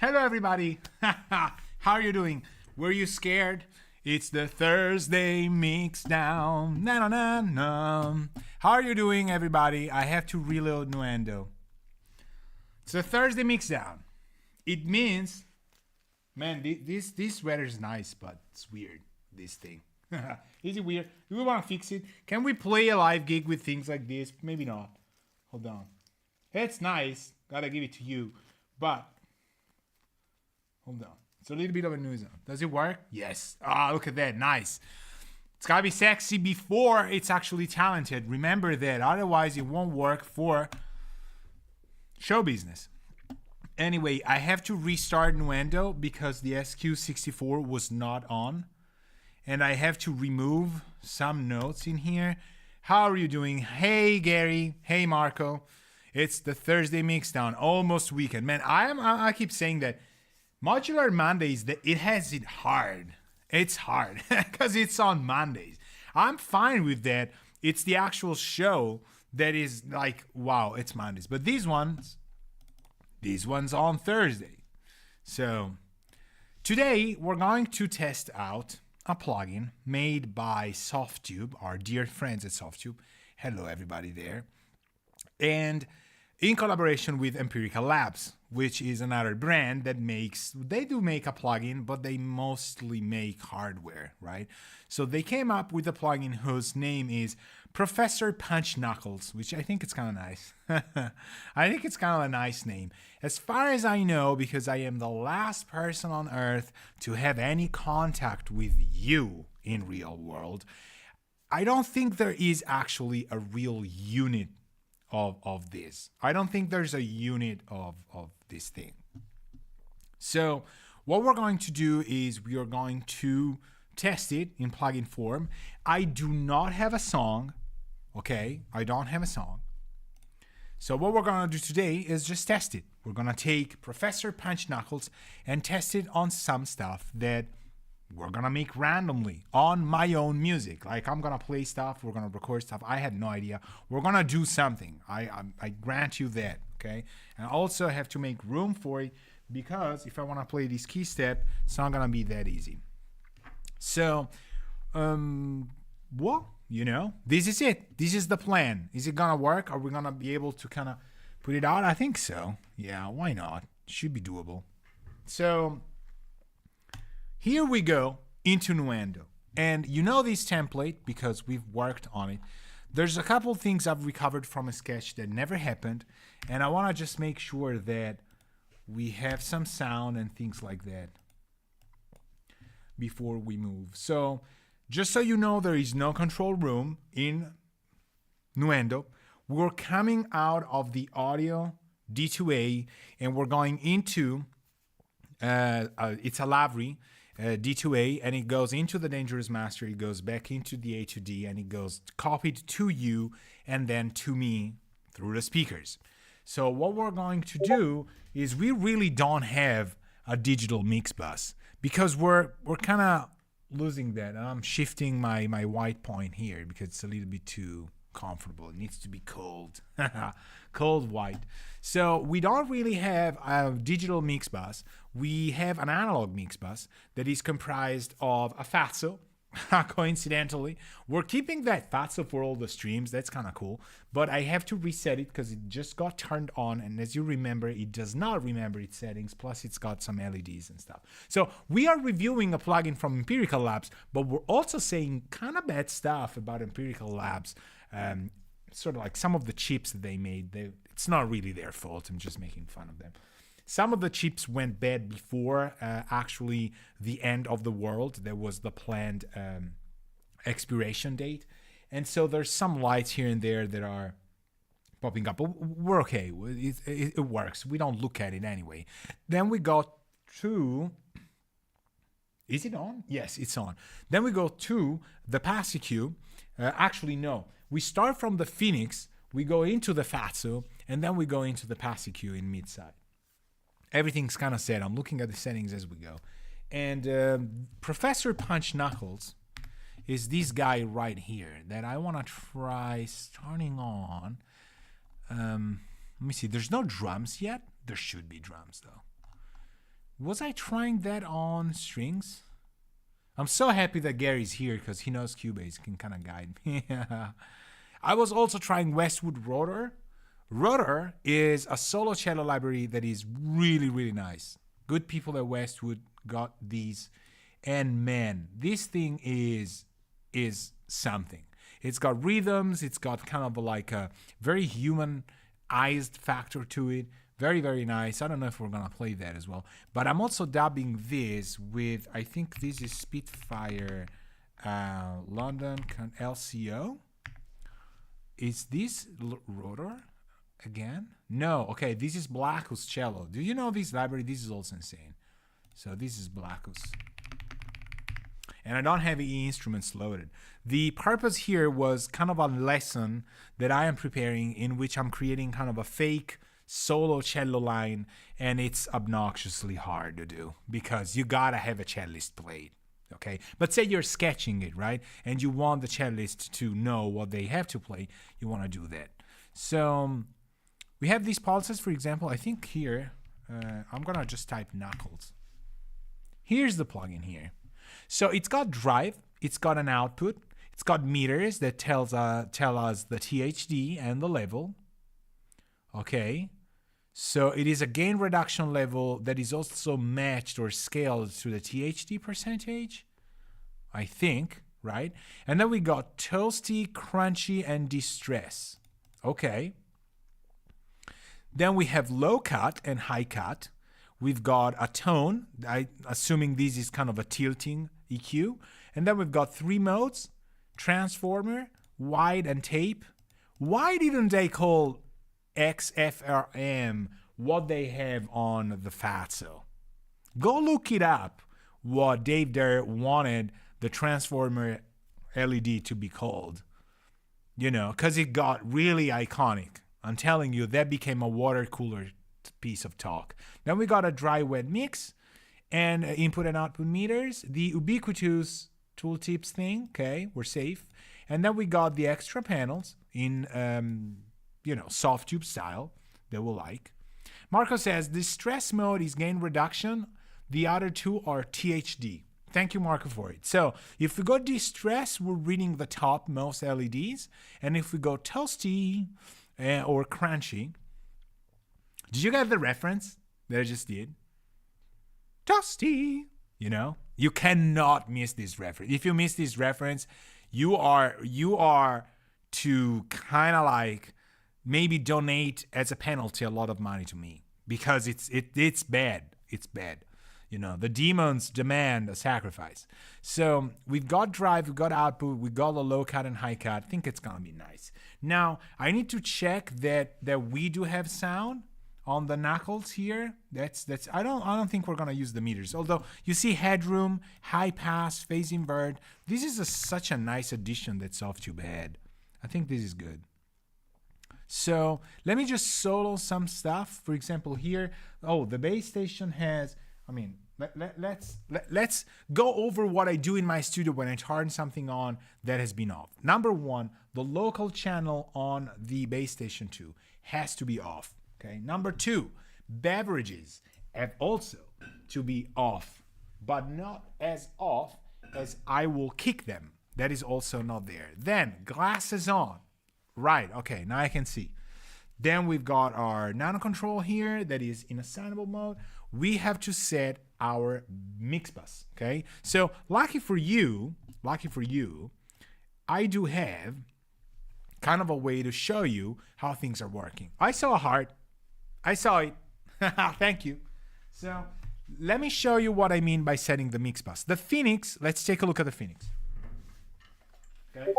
Hello, everybody. How are you doing? Were you scared? It's the Thursday Mixdown. Na na na na. How are you doing, everybody? I have to reload Nuendo. It's the Thursday Mixdown. It means, man, this weather is nice, but it's weird. This thing. Is it weird? Do we want to fix it? Can we play a live gig with things like this? Maybe not. Hold on. It's nice. Gotta give it to you. But hold on. It's a little bit of a nuisance. Does it work? Yes. Ah, look at that. Nice. It's gotta be sexy before it's actually talented. Remember that. Otherwise, it won't work for show business. Anyway, I have to restart Nuendo because the SQ64 was not on. And I have to remove some notes in here. How are you doing? Hey, Gary. Hey, Marco. It's the Thursday Mixdown. Almost weekend. Man, I keep saying that. Modular Mondays, it has it hard. It's hard because it's on Mondays. I'm fine with that. It's the actual show that is like, wow, it's Mondays. But these ones on Thursday. So today we're going to test out a plugin made by Softtube, our dear friends at Softtube. Hello, everybody there. And in collaboration with Empirical Labs, which is another brand that they do make a plugin, but they mostly make hardware, right? So they came up with a plugin whose name is Professor Punch Knuckles, which I think it's kind of nice. I think it's kind of a nice name. As far as I know, because I am the last person on earth to have any contact with you in real world, I don't think there is actually a real unit of this. I don't think there's a unit of this thing. So what we're going to do is we are going to test it in plugin form. I do not have a song. Okay, I don't have a song. So what we're going to do today is just test it. We're going to take Professor Punch Knuckles and test it on some stuff that we're going to make randomly on my own music. Like I'm going to play stuff. We're going to record stuff. I had no idea. We're going to do something. I grant you that. Okay. And also I have to make room for it because if I want to play this key step, it's not going to be that easy. So, well, this is it. This is the plan. Is it going to work? Are we going to be able to kind of put it out? I think so. Yeah, why not? Should be doable. So here we go into Nuendo. And you know this template because we've worked on it. There's a couple things I've recovered from a sketch that never happened. And I want to just make sure that we have some sound and things like that before we move. So just so you know, there is no control room in Nuendo. We're coming out of the audio D2A and we're going into, it's a Lavry, D2A, and it goes into the dangerous master, it goes back into the A to D, and it goes copied to you and then to me through the speakers. So what we're going to do is we really don't have a digital mix bus because we're kind of losing that. I'm shifting my white point here because it's a little bit too comfortable. It needs to be cold. Cold white. So we don't really have a digital mix bus. We have an analog mix bus that is comprised of a Fatso. Coincidentally, we're keeping that Fatso for all the streams. That's kind of cool. But I have to reset it because it just got turned on. And as you remember, it does not remember its settings. Plus, it's got some LEDs and stuff. So we are reviewing a plugin from Empirical Labs, but we're also saying kind of bad stuff about Empirical Labs. Sort of like some of the chips that they made. It's not really their fault. I'm just making fun of them. Some of the chips went bad before actually the end of the world. There was the planned expiration date. And so there's some lights here and there that are popping up. But we're okay. It works. We don't look at it anyway. Then we go to... Is it on? Yes, it's on. Then we go to the PASIQ. Actually, no. We start from the Phoenix. We go into the Fatso. And then we go into the PASIQ in mid-side. Everything's kind of set. I'm looking at the settings as we go. And Professor Punch Knuckles is this guy right here that I want to try starting on. Let me see. There's no drums yet. There should be drums, though. Was I trying that on strings? I'm so happy that Gary's here because he knows Cubase, can kind of guide me. I was also trying Westwood Rotor. Rotor is a solo cello library that is really, really nice. Good people at Westwood got these. And man, this thing is something. It's got rhythms. It's got kind of like a very humanized factor to it. Very, very nice. I don't know if we're going to play that as well. But I'm also dubbing this with, I think this is Spitfire London LCO. Is this Rotor again? No. Okay, this is Blackus Cello. Do you know this library? This is also insane. So this is Blackus. And I don't have any instruments loaded. The purpose here was kind of a lesson that I am preparing in which I'm creating kind of a fake solo cello line, and it's obnoxiously hard to do because you gotta have a cellist play it, okay? But say you're sketching it, right? And you want the cellist to know what they have to play, you wanna do that. So we have these pulses, for example. I think here, I'm gonna just type knuckles. Here's the plugin here. So it's got drive, it's got an output, it's got meters that tell us the THD and the level. Okay, so it is a gain reduction level that is also matched or scaled to the THD percentage, I think, right? And then we got toasty, crunchy, and distress. Okay. Then we have low cut and high cut. We've got a tone, assuming this is kind of a tilting EQ. And then we've got 3 modes, transformer, wide, and tape. Why didn't they call XFRM what they have on the Fatso? Go look it up, what Dave there wanted the transformer LED to be called. You know, because it got really iconic. I'm telling you, that became a water cooler piece of talk. Then we got a dry wet mix and input and output meters, the ubiquitous tooltips thing, okay, we're safe. And then we got the extra panels in soft tube style that we'll like. Marco says the stress mode is gain reduction. The other two are THD. Thank you, Marco, for it. So if we go distress, we're reading the top most LEDs. And if we go toasty or crunchy, did you get the reference that I just did? Toasty, you cannot miss this reference. If you miss this reference, you are to kind of like maybe donate as a penalty a lot of money to me because it's bad. It's bad. The demons demand a sacrifice. So we've got drive, we've got output, we've got a low cut and high cut. I think it's gonna be nice. Now I need to check that we do have sound on the knuckles here. That's I don't think we're gonna use the meters. Although you see headroom, high pass, phase invert. This is such a nice addition that Softtube had. I think this is good. So let me just solo some stuff. For example, here, the base station has. Let's go over what I do in my studio when I turn something on that has been off. Number 1, the local channel on the base station 2 has to be off. Okay. Number 2, beverages have also to be off, but not as off as I will kick them. That is also not there. Then glasses on. Right. Okay. Now I can see. Then we've got our nano control here that is in assignable mode. We have to set our mix bus. Okay. So lucky for you, I do have kind of a way to show you how things are working. I saw a heart. I saw it. Thank you. So let me show you what I mean by setting the mix bus. The Phoenix, let's take a look at the Phoenix. Okay.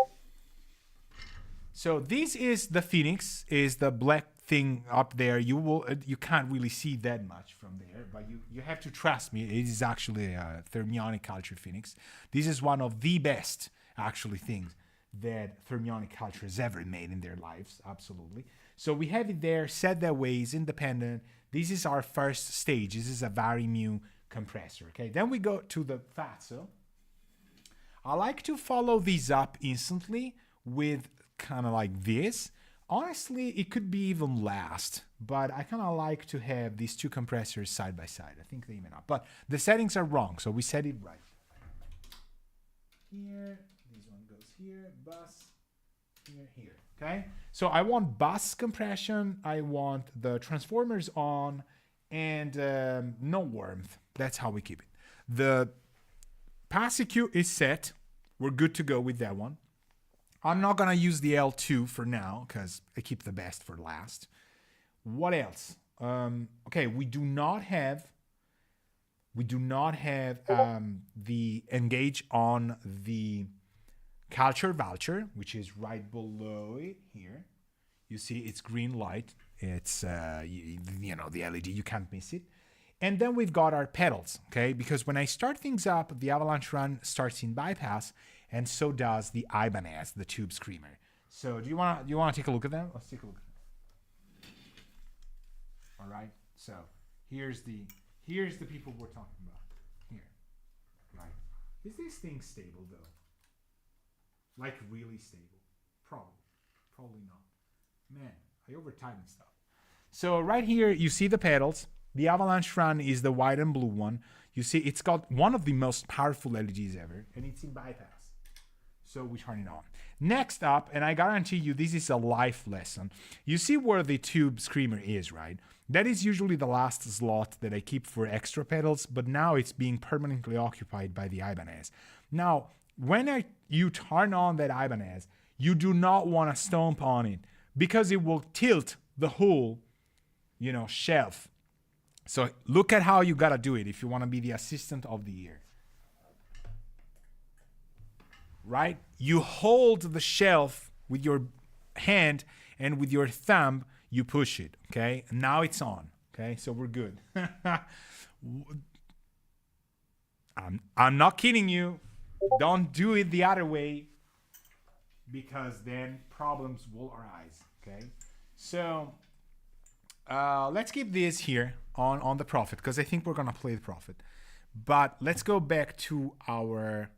So this is the Phoenix, is the black thing up there. You can't really see that much from there, but you have to trust me. It is actually a thermionic culture Phoenix. This is one of the best actually things that thermionic culture has ever made in their lives. Absolutely. So we have it there, set that way, is independent. This is our first stage. This is a Vari-Mu compressor. Okay. Then we go to the Fatso. I like to follow these up instantly with kind of like this. Honestly, it could be even last, but I kind of like to have these two compressors side by side. I think they even out. But the settings are wrong, so we set it right. Here, this one goes here, bus, here, here. Okay? So I want bus compression, I want the transformers on, and no warmth. That's how we keep it. The pass EQ is set. We're good to go with that one. I'm not gonna use the L2 for now because I keep the best for last. What else? Okay, we do not have the engage on the culture voucher, which is right below it here. You see it's green light. It's you know, the LED, you can't miss it. And then we've got our pedals, okay? Because when I start things up, the avalanche run starts in bypass, and so does the Ibanez, the tube screamer. So do you want to take a look at them? Let's take a look at them. All right. So here's the people we're talking about. Here. Right. Is this thing stable though? Like really stable? Probably not. Man, I over-tightened stuff. So right here you see the pedals. The avalanche run is the white and blue one. You see it's got one of the most powerful LEDs ever, and it's in bypass. So we turn it on. Next up, and I guarantee you this is a life lesson. You see where the tube screamer is, right? That is usually the last slot that I keep for extra pedals, but now it's being permanently occupied by the Ibanez. Now, when you turn on that Ibanez, you do not want to stomp on it because it will tilt the whole, shelf. So look at how you gotta do it if you want to be the assistant of the year. Right? You hold the shelf with your hand, and with your thumb, you push it. Okay? And now it's on. Okay? So we're good. I'm not kidding you. Don't do it the other way, because then problems will arise. Okay? So let's keep this here on the Prophet, because I think we're going to play the Prophet. But let's go back to our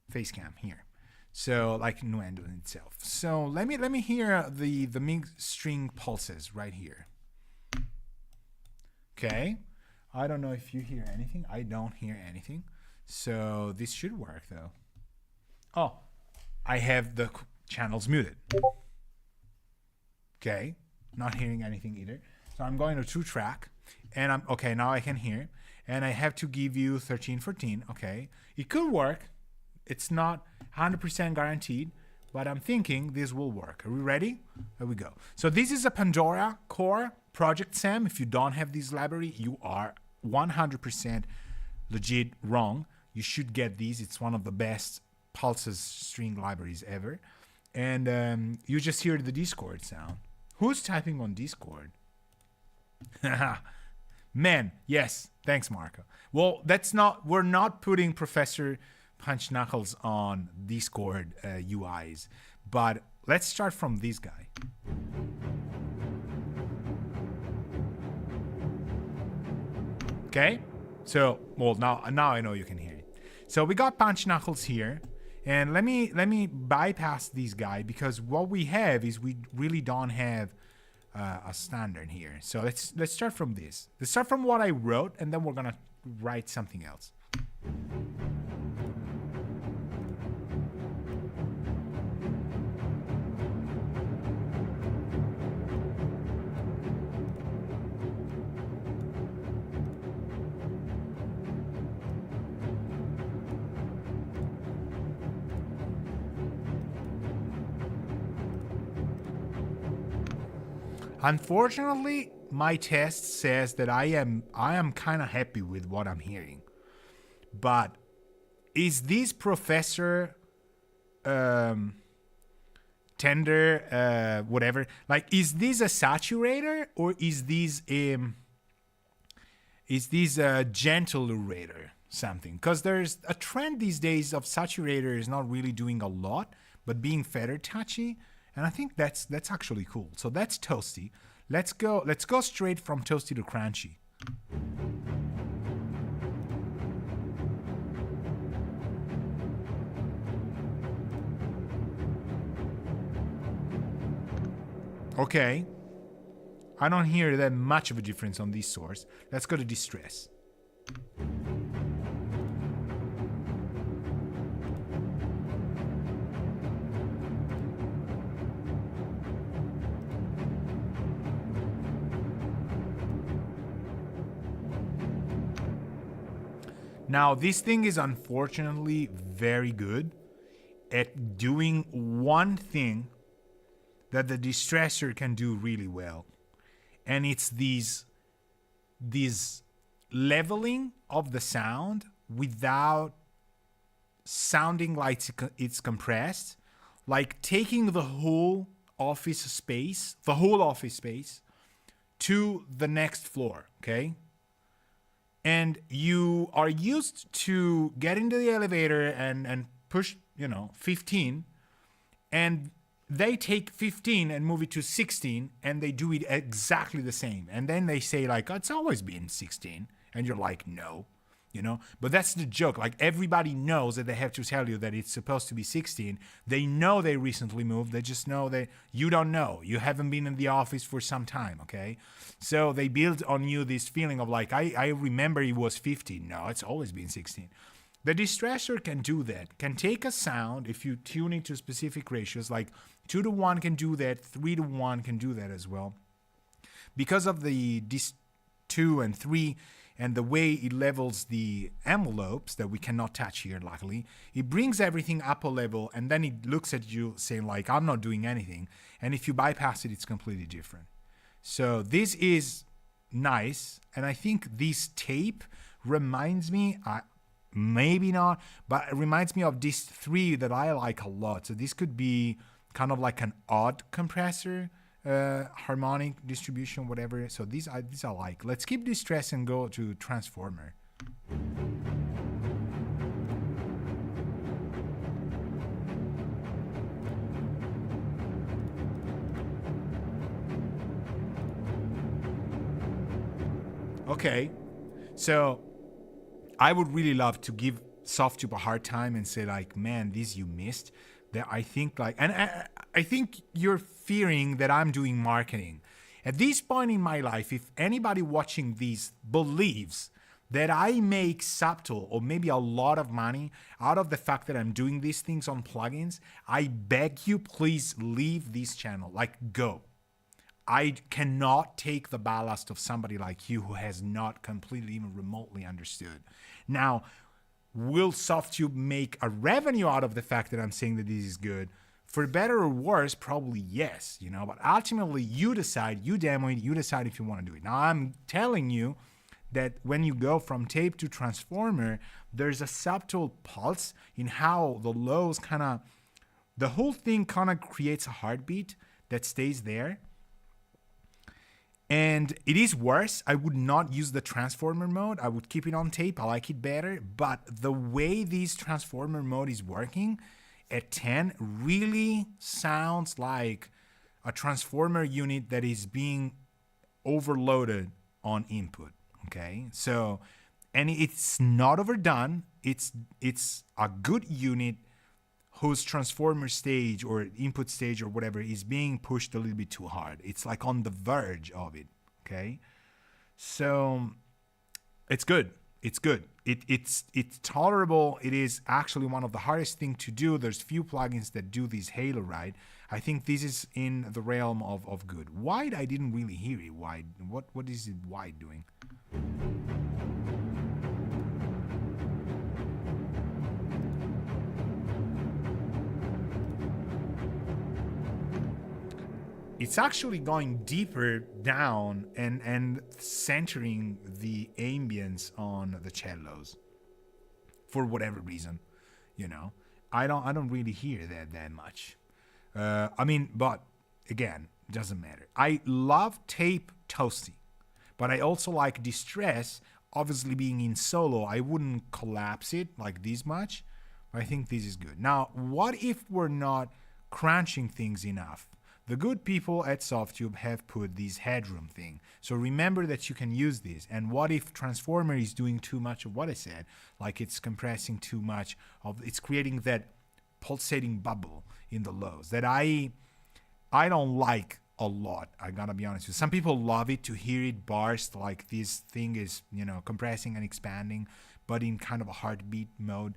face cam here. So like Nuendo in itself. So let me hear the mix string pulses right here. Okay. I don't know if you hear anything. I don't hear anything. So this should work though. Oh, I have the channels muted. Okay. Not hearing anything either. So I'm going to 2-track, and I'm okay. Now I can hear, and I have to give you 1314. Okay. It could work. It's not 100% guaranteed, but I'm thinking this will work. Are we ready? Here we go. So this is a Pandora Core Project Sam. If you don't have this library, you are 100% legit wrong. You should get these. It's one of the best pulses string libraries ever. And you just hear the Discord sound. Who's typing on Discord? Man, yes. Thanks, Marco. Well, we're not putting Professor Punch Knuckles on Discord UIs, but let's start from this guy. Okay, so now I know you can hear it. So we got Punch Knuckles here, and let me bypass this guy, because what we have is we really don't have a standard here. So let's start from this. Let's start from what I wrote, and then we're gonna write something else. Unfortunately, my test says that I am kind of happy with what I'm hearing. But is this Professor Tender whatever, like, is this a saturator, or is this a gentle urator something? Because there's a trend these days of saturators not really doing a lot, but being feather touchy. And I think that's actually cool. So that's toasty. Let's go straight from toasty to crunchy. Okay. I don't hear that much of a difference on this source. Let's go to distress. Now, this thing is unfortunately very good at doing one thing that the distressor can do really well. And it's these leveling of the sound without sounding like it's compressed, like taking the whole office space to the next floor, okay? And you are used to get into the elevator and push, 15, and they take 15 and move it to 16, and they do it exactly the same. And then they say like, oh, it's always been 16. And you're like, no, but that's the joke. Like, everybody knows that they have to tell you that it's supposed to be 16. They know they recently moved. They just know that you don't know. You haven't been in the office for some time, okay? So they build on you this feeling of like, I remember it was 15. No, it's always been 16. The distressor can do that, can take a sound, if you tune it to specific ratios, like 2-to-1 can do that, 3-to-1 can do that as well. Because of the 2 and 3 and the way it levels the envelopes that we cannot touch here, luckily, it brings everything up a level, and then it looks at you saying like, I'm not doing anything. And if you bypass it, it's completely different. So this is nice. And I think this tape reminds me, maybe not, but it reminds me of this 3 that I like a lot. So this could be kind of like an odd compressor, harmonic distribution, whatever. So these I like. Let's keep distress and go to transformer. Okay, so I would really love to give SoftTube a hard time and say like, man, this you missed. That I think like, and I think you're fearing that I'm doing marketing. At this point in my life, if anybody watching these believes that I make subtle or maybe a lot of money out of the fact that I'm doing these things on plugins, I beg you, please leave this channel. Like, go. I cannot take the ballast of somebody like you who has not completely even remotely understood. Now, will SoftTube make a revenue out of the fact that I'm saying that this is good? For better or worse, probably yes, but ultimately you decide, you demo it, you decide if you want to do it. Now, I'm telling you that when you go from tape to transformer, there's a subtle pulse in how the lows the whole thing creates a heartbeat that stays there. And it is worse. I would not use the transformer mode. I would keep it on tape. I like it better. But the way this transformer mode is working at 10 really sounds like a transformer unit that is being overloaded on input. Okay, so, and it's not overdone. It's a good unit whose transformer stage or input stage or whatever is being pushed a little bit too hard. It's like on the verge of it, okay? So it's good. It's good. It's tolerable. It is actually one of the hardest things to do. There's few plugins that do this halo right. I think this is in the realm of good. Wide, I didn't really hear it. Wide. What is it wide doing? It's actually going deeper down and centering the ambience on the cellos for whatever reason, I don't really hear that much. But again, doesn't matter. I love tape toasty, but I also like distress. Obviously, being in solo, I wouldn't collapse it like this much. I think this is good. Now, what if we're not crunching things enough? The good people at SoftTube have put this headroom thing. So remember that you can use this. And what if transformer is doing too much of what I said? Like it's compressing too much it's creating that pulsating bubble in the lows that I don't like a lot. I gotta be honest with you. Some people love it to hear it burst, like this thing is, compressing and expanding, but in kind of a heartbeat mode.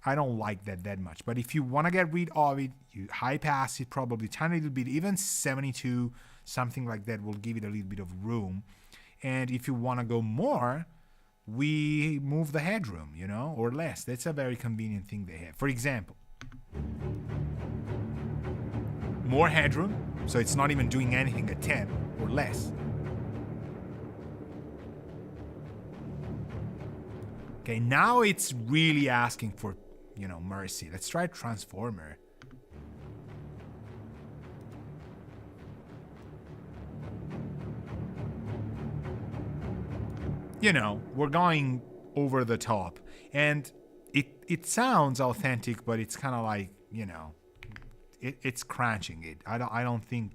I don't like that much. But if you want to get rid of it, you high pass it probably tiny little bit, even 72, something like that will give it a little bit of room. And if you want to go more, we move the headroom, or less. That's a very convenient thing they have. For example, more headroom, so it's not even doing anything at 10 or less. Okay, now it's really asking for, mercy. Let's try transformer. We're going over the top, and it sounds authentic, but it's kind of like, it's crunching it. I don't think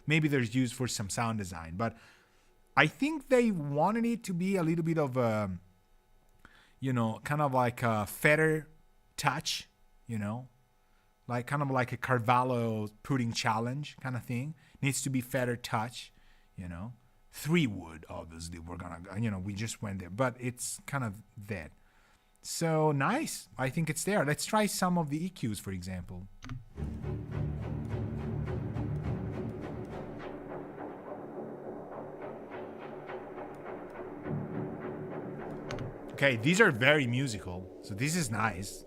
maybe there's use for some sound design, but I think they wanted it to be a little bit of a, kind of like a feather touch, like kind of like a Carvalho pudding challenge kind of thing. Needs to be feather touch, 3 wood, obviously. We're gonna, we just went there, but it's kind of that. So nice. I think it's there. Let's try some of the EQs, for example. Okay, these are very musical, so this is nice,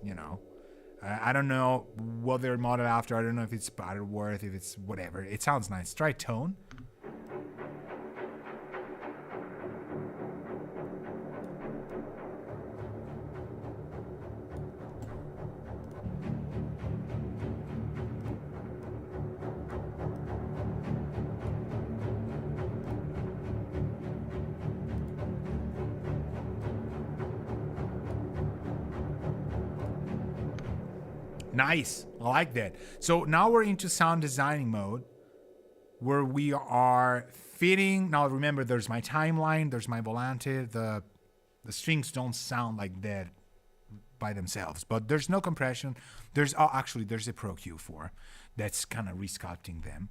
I don't know what they're modeled after. I don't know if it's Butterworth, if it's whatever. It sounds nice. Try tone. Nice. I like that. So now we're into sound designing mode, where we are fitting. Now remember, there's my timeline, there's my volante. The strings don't sound like that by themselves, but there's no compression. There's a Pro Q4 that's kind of resculpting them.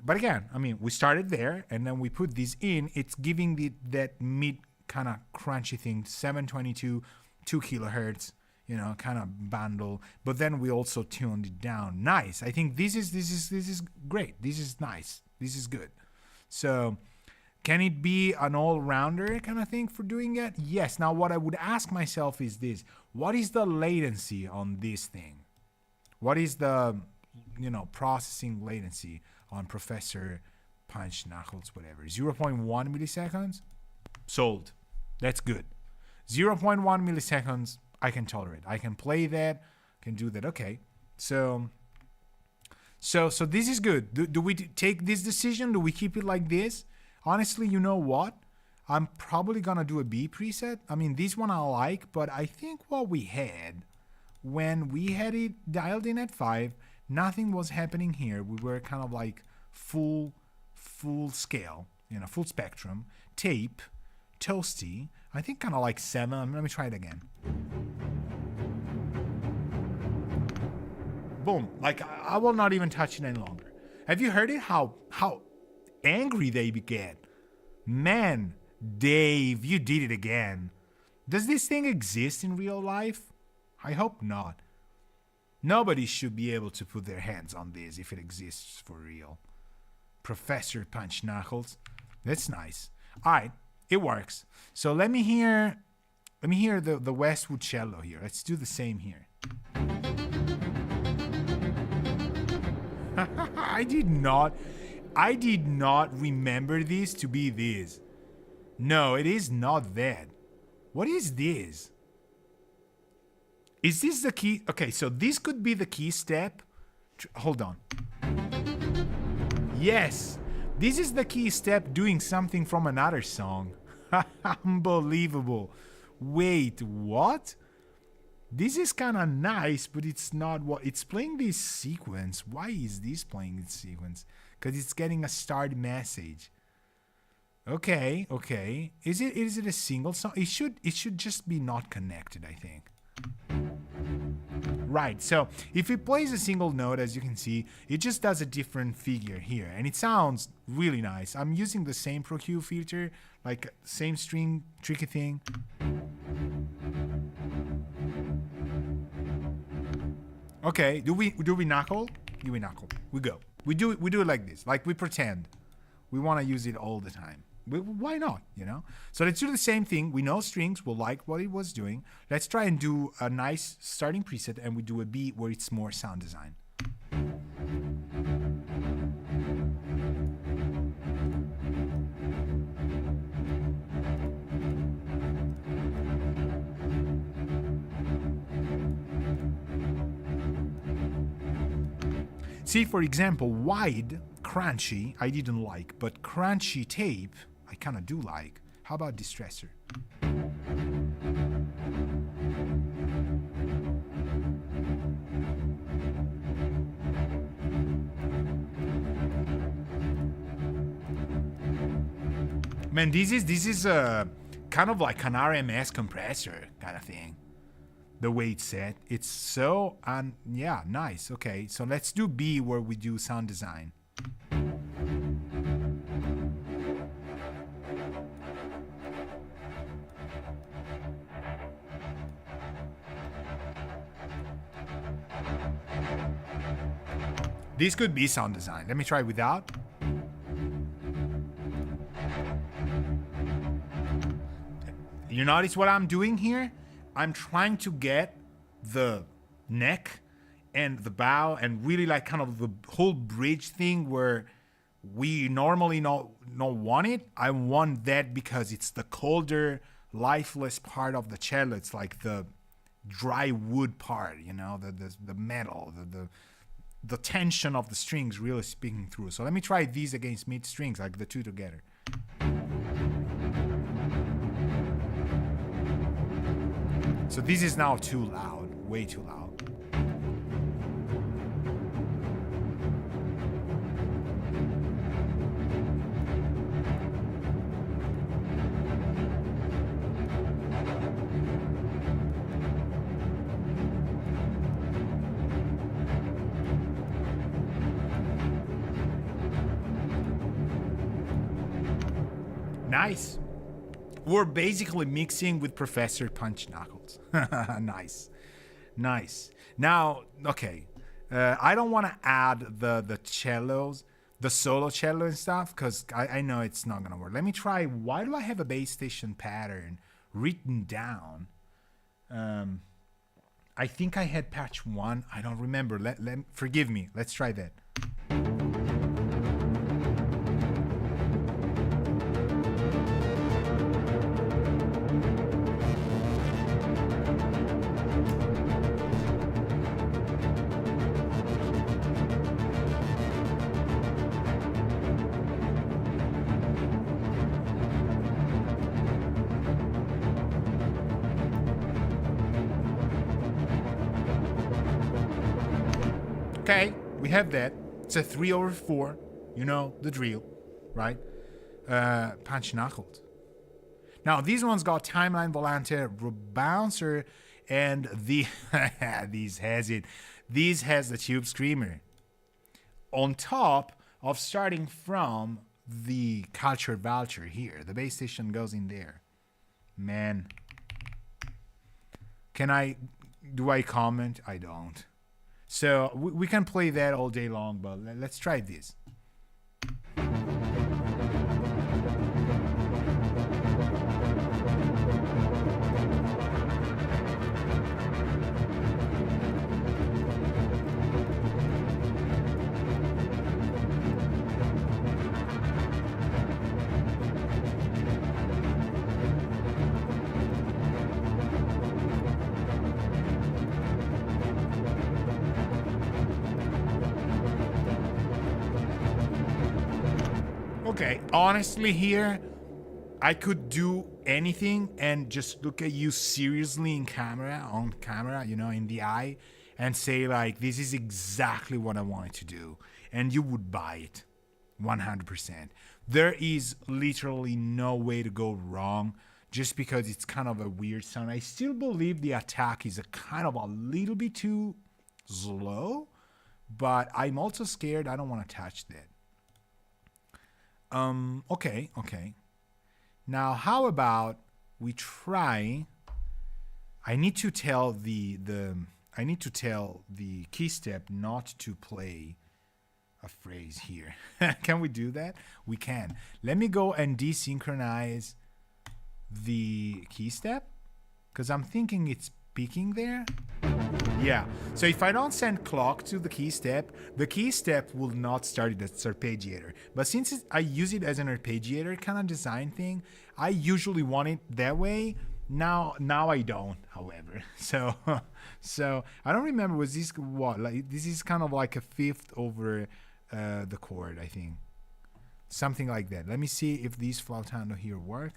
But again, we started there, and then we put this in. It's giving that mid kind of crunchy thing, 722, 2 kilohertz. Kind of bundle, but then we also tuned it down. Nice. I think this is great. This is nice. This is good. So can it be an all-rounder kind of thing for doing it? Yes. Now what I would ask myself is this: what is the latency on this thing? What is the processing latency on Professor Punch Knuckles, whatever? 0.1 milliseconds? Sold. That's good. 0.1 milliseconds, I can tolerate. I can play that, can do that. Okay. So this is good. Do we take this decision? Do we keep it like this? Honestly, you know what? I'm probably going to do a B preset. This one I like, but I think what we had when we had it dialed in at 5, nothing was happening here. We were kind of like full scale, full spectrum, tape, toasty. I think kind of like 7. Let me try it again. Boom. Like, I will not even touch it any longer. Have you heard it? How angry they get. Man, Dave, you did it again. Does this thing exist in real life? I hope not. Nobody should be able to put their hands on this if it exists for real. Professor Punch Knuckles. That's nice. All right. It works. So let me hear the Westwood cello here. Let's do the same here. I did not remember this to be this. No, it is not that. What is this? Is this the key? Okay, so this could be the key step. Hold on. Yes. This is the key step doing something from another song. Unbelievable. Wait, what? This is kind of nice, but it's not what... It's playing this sequence. Why is this playing this sequence? Because it's getting a start message. Okay. Is it a single song? It should just be not connected, I think. Right, so if it plays a single note, as you can see, it just does a different figure here, and it sounds really nice. I'm using the same Pro Q filter, like same string tricky thing. Okay, do we knuckle? Do we knuckle? We go. We do it like this, like we pretend. We want to use it all the time. Why not, you know? So let's do the same thing. We know strings. We'll like what it was doing. Let's try and do a nice starting preset, and we do a beat where it's more sound design. See, for example, wide, crunchy, I didn't like, but crunchy tape, I kind of do like. How about distressor? Man, this is a kind of like an RMS compressor kind of thing. The way it's set, it's so yeah, nice. Okay, so let's do B where we do sound design. This could be sound design. Let me try without. You notice what I'm doing here? I'm trying to get the neck and the bow and really like kind of the whole bridge thing where we normally not want it. I want that because it's the colder, lifeless part of the cello. It's like the dry wood part, you know, the metal, the tension of the strings really speaking through. So let me try these against mid strings, like the two together. So this is now too loud, way too loud. Nice. We're basically mixing with Professor Punch Knuckles. Nice. Nice. Now, okay. I don't want to add the cellos, the solo cello and stuff, because I know it's not going to work. Let me try. Why do I have a bass station pattern written down? I think I had patch 1. I don't remember. Forgive me. Let's try that. Okay, we have that. It's a 3/4. You know the drill, right? Punch Knuckles. Now, these ones got timeline, volante, bouncer, and these has it. These has the tube screamer. On top of starting from the culture vulture here. The bass station goes in there. Man. Do I comment? I don't. So we can play that all day long, but let's try this. Okay, honestly here, I could do anything and just look at you seriously on camera, you know, in the eye, and say like, this is exactly what I wanted to do. And you would buy it, 100%. There is literally no way to go wrong. just because it's kind of a weird sound. I still believe the attack is a kind of a little bit too slow, but I'm also scared. I don't want to touch that. Okay. Now, how about we try? I need to tell the key step not to play a phrase here. Can we do that? We can. Let me go and desynchronize the key step because I'm thinking it's peaking there. Yeah. So if I don't send clock to the key step will not start as arpeggiator. But since I use it as an arpeggiator kind of design thing, I usually want it that way. Now I don't, however. So I don't remember, was this what? Like this is kind of like a fifth over the chord, I think. Something like that. Let me see if these flautando here work.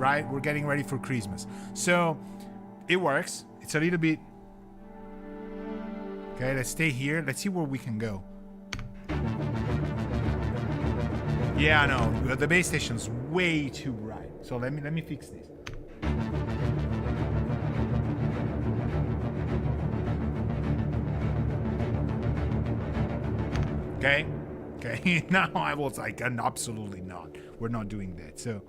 Right, we're getting ready for Christmas, so it works. It's a little bit okay. Let's stay here. Let's see where we can go. Yeah, no, the bass station's way too bright. So let me fix this. Okay. Now I was like, absolutely not. We're not doing that. So.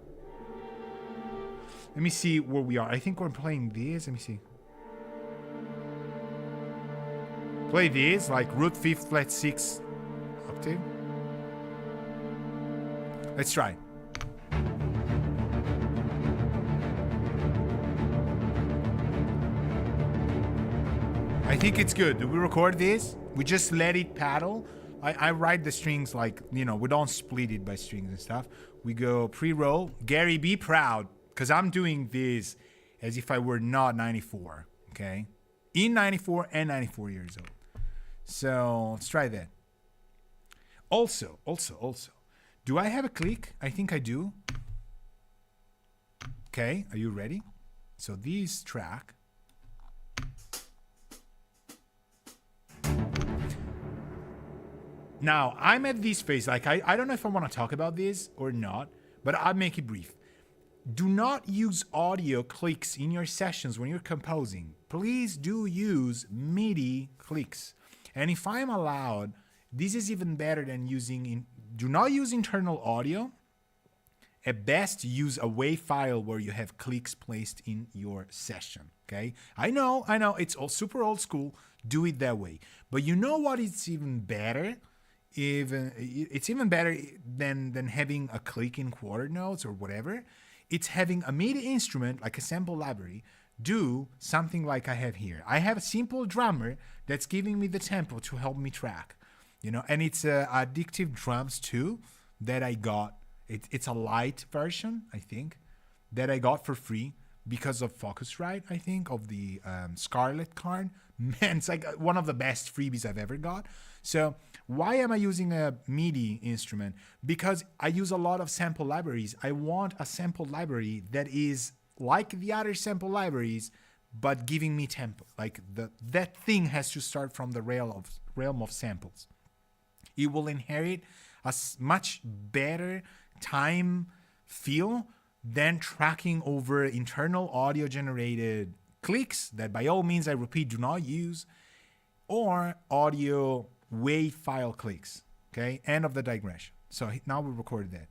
Let me see where we are. I think we're playing this. Let me see. Play this, like root 5th flat 6 octave. Let's try. I think it's good. Do we record this? We just let it paddle. I write the strings like, we don't split it by strings and stuff. We go pre-roll. Gary, be proud. Because I'm doing this as if I were not 94, okay? In 94 and 94 years old. So let's try that. Also, do I have a click? I think I do. Okay, are you ready? So this track. Now, I'm at this phase. Like, I don't know if I want to talk about this or not, but I'll make it brief. Do not use audio clicks in your sessions when you're composing. Please do use MIDI clicks. And if I'm allowed, this is even better than do not use internal audio. At best, use a WAV file where you have clicks placed in your session. Okay? I know, it's all super old school. Do it that way. But you know what is even better? It's even better than having a click in quarter notes or whatever. It's having a MIDI instrument, like a sample library, do something like I have here. I have a simple drummer that's giving me the tempo to help me track, and it's addictive drums too that I got. It's a light version, I think, that I got for free because of Focusrite, I think, of the Scarlett card. Man, it's like one of the best freebies I've ever got. So why am I using a MIDI instrument? Because I use a lot of sample libraries. I want a sample library that is like the other sample libraries, but giving me tempo. Like that thing has to start from the realm of samples. It will inherit a much better time feel than tracking over internal audio generated clicks that by all means I repeat do not use, or audio WAV file clicks. Okay, end of the digression. So now we recorded that.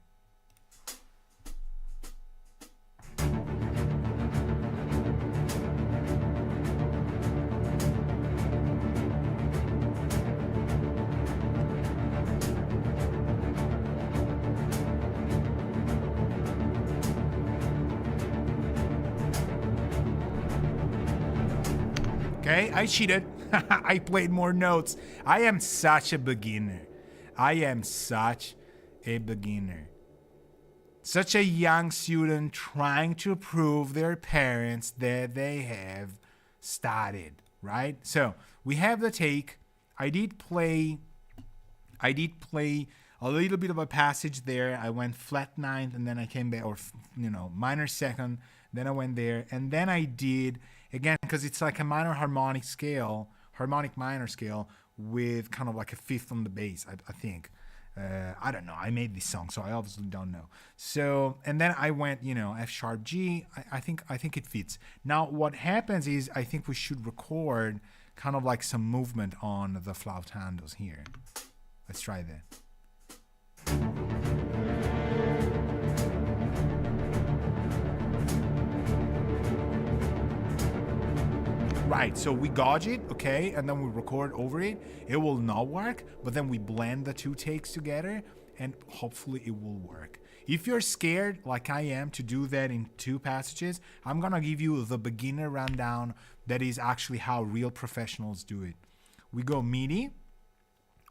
Okay, I cheated. I played more notes. I am such a beginner. Such a young student trying to prove their parents that they have started, right? So we have the take. I did play I did play a little bit of a passage there. I went flat ninth, and then I came back, or minor second. Then I went there, and then I did again because it's like a minor harmonic scale, harmonic minor scale with kind of like a fifth on the bass. I think. I don't know. I made this song, so I obviously don't know. So, and then I went, F sharp G. I think it fits. Now, what happens is I think we should record kind of like some movement on the flautandos here. Let's try that. Right, so we gauge it, okay, and then we record over it. It will not work, but then we blend the two takes together, and hopefully it will work. If you're scared, like I am, to do that in two passages, I'm gonna give you the beginner rundown. That is actually how real professionals do it. We go MIDI.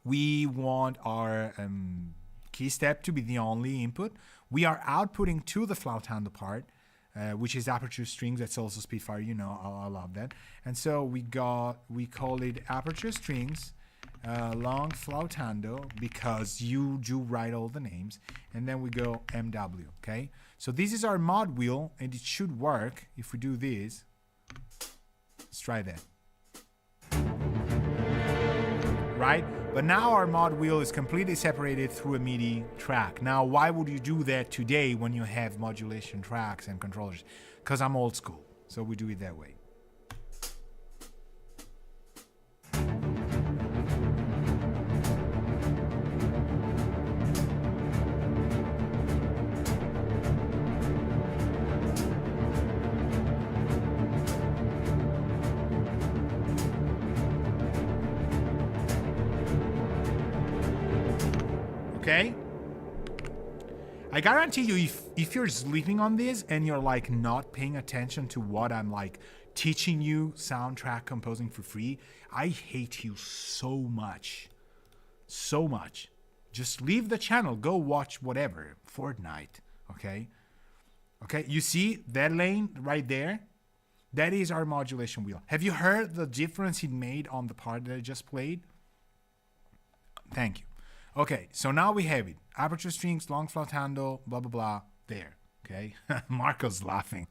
We want our key step to be the only input. We are outputting to the flautando part, which is aperture strings. That's also Spitfire, I love that. And so we call it aperture strings, long flautando, because you do write all the names. And then we go MW, okay? So this is our mod wheel, and it should work if we do this. Let's try that. Right? But now our mod wheel is completely separated through a MIDI track. Now, why would you do that today when you have modulation tracks and controllers? Because I'm old school, so we do it that way. Okay? I guarantee you, if you're sleeping on this and you're like not paying attention to what I'm like teaching you soundtrack composing for free, I hate you so much. So much. Just leave the channel. Go watch whatever. Fortnite. Okay? Okay, you see that lane right there? That is our modulation wheel. Have you heard the difference it made on the part that I just played? Thank you. Okay, so now we have it. Aperture strings, long flautando, blah, blah, blah, there, okay? Marco's laughing.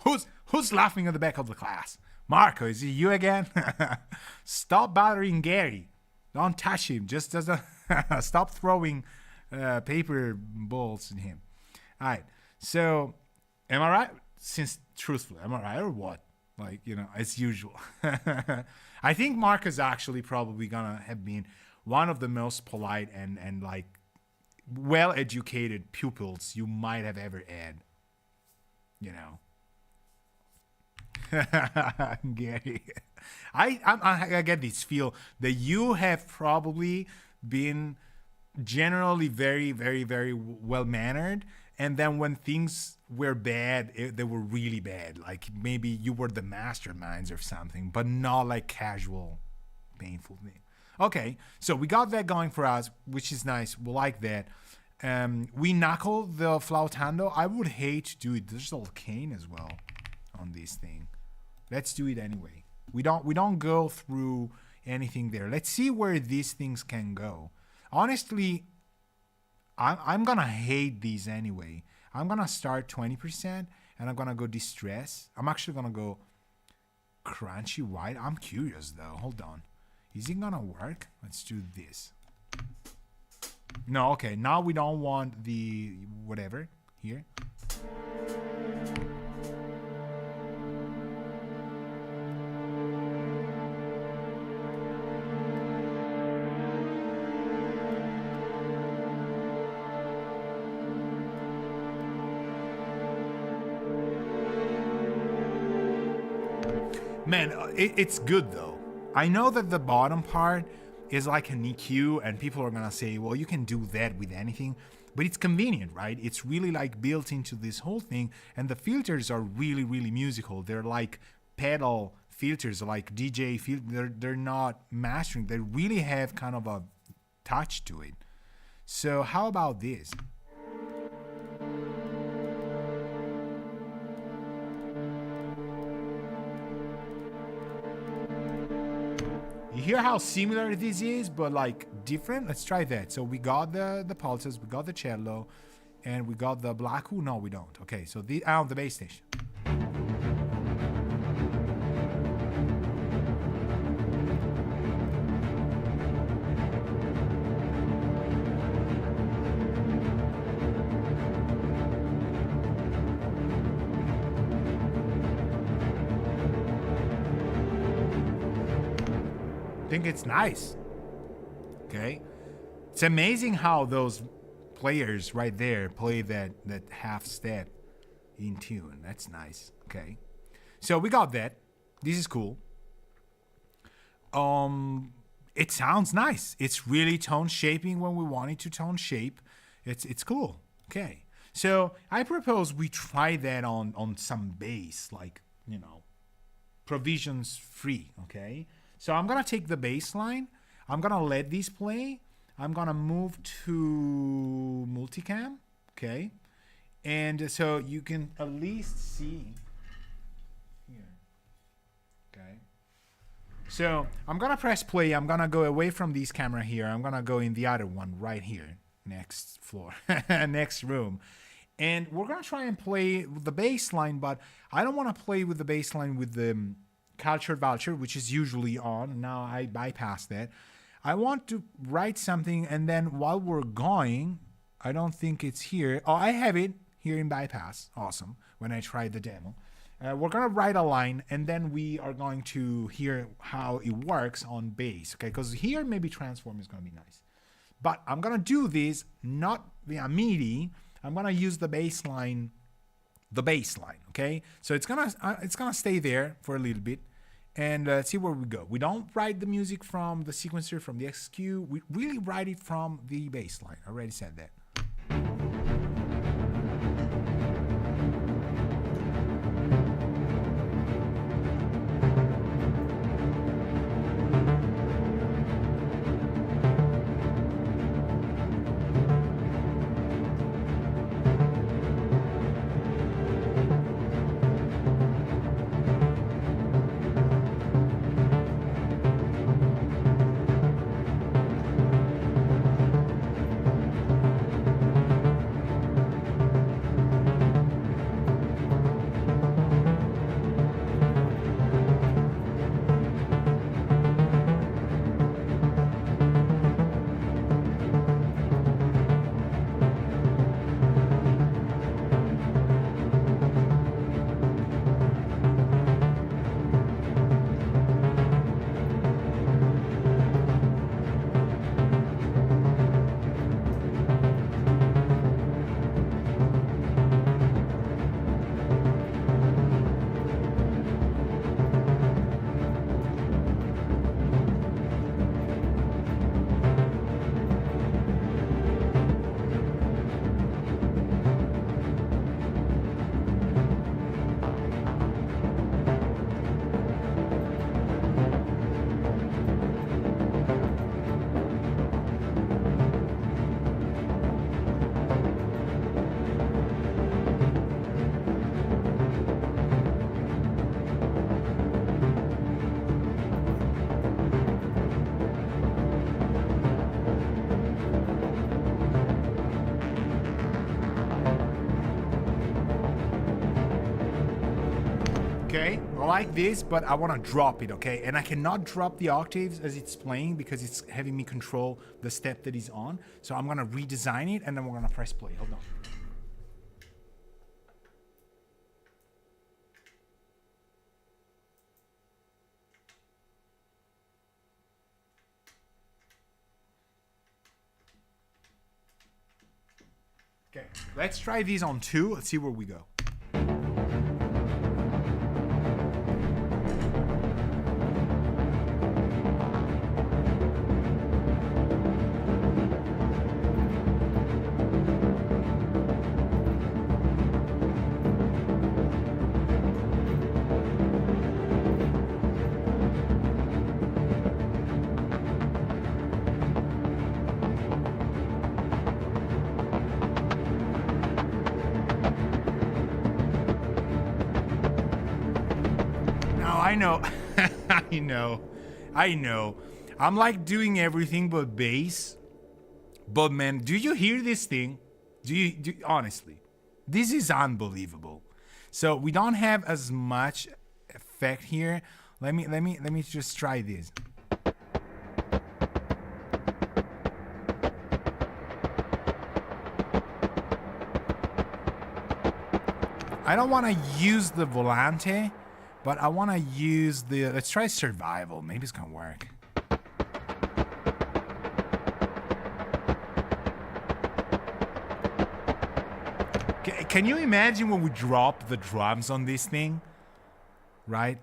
Who's laughing at the back of the class? Marco, is it you again? Stop bothering Gary. Don't touch him. Just doesn't stop throwing paper balls at him. All right, so am I right? Since truthfully, am I right or what? Like, as usual. I think Marco's actually probably gonna have been one of the most polite and like well-educated pupils you might have ever had. Gary, I get this feel that you have probably been generally very, very, very well-mannered, and then when things were bad, they were really bad. Like maybe you were the masterminds or something, but not like casual, painful thing. Okay, so we got that going for us, which is nice. We like that. We knuckle the flautando. I would hate to do it. There's a cane as well on this thing. Let's do it anyway. We don't go through anything there. Let's see where these things can go. Honestly, I'm gonna hate these anyway. I'm gonna start 20% and I'm gonna go distress. I'm actually gonna go crunchy white. I'm curious though. Hold on. Is it gonna work? Let's do this. No, okay. Now we don't want the whatever here. Man, it's good though. I know that the bottom part is like an EQ and people are gonna say, well, you can do that with anything, but it's convenient, right? It's really like built into this whole thing, and the filters are really, really musical. They're like pedal filters, like DJ filters. They're not mastering. They really have kind of a touch to it. So how about this? You hear how similar this is, but like different. Let's try that. So we got the pulses, we got the cello, and we got the black. No, we don't. Okay, so the bass station. I think it's nice. Okay, it's amazing how those players right there play that half step in tune. That's nice. Okay, so we got that. This is cool. It sounds nice. It's really tone shaping when we want it to tone shape. It's cool. Okay, so I propose we try that on some bass, like, you know, provisions free. Okay, so I'm gonna take the bass line. I'm gonna let these play. I'm gonna move to multicam, okay? And so you can at least see here, okay? So I'm gonna press play. I'm gonna go away from this camera here. I'm gonna go in the other one right here, next floor, next room. And we're gonna try and play with the bass line, but I don't wanna play with the bass line with the cultured vulture, which is usually on. Now I bypass that. I want to write something, and then while we're going, I don't think it's here. Oh, I have it here in bypass. Awesome. When I tried the demo. We're going to write a line, and then we are going to hear how it works on bass. Okay, because here maybe transform is going to be nice. But I'm going to do this not via MIDI. I'm going to use the bass line, okay? So it's gonna stay there for a little bit. And see where we go. We don't write the music from the sequencer, from the XQ. We really write it from the bass line. I already said that. Okay, I like this, but I want to drop it, okay? And I cannot drop the octaves as it's playing because it's having me control the step that is on. So I'm gonna redesign it and then we're gonna press play. Hold on. Okay, let's try these on 2. Let's see where we go. I know. I know. I'm like doing everything but bass. But man, do you hear this thing? Honestly, this is unbelievable. So we don't have as much effect here. Let me just try this. I don't want to use the volante, but I want to use the, let's try survival. Maybe it's gonna work. Can you imagine when we drop the drums on this thing? Right?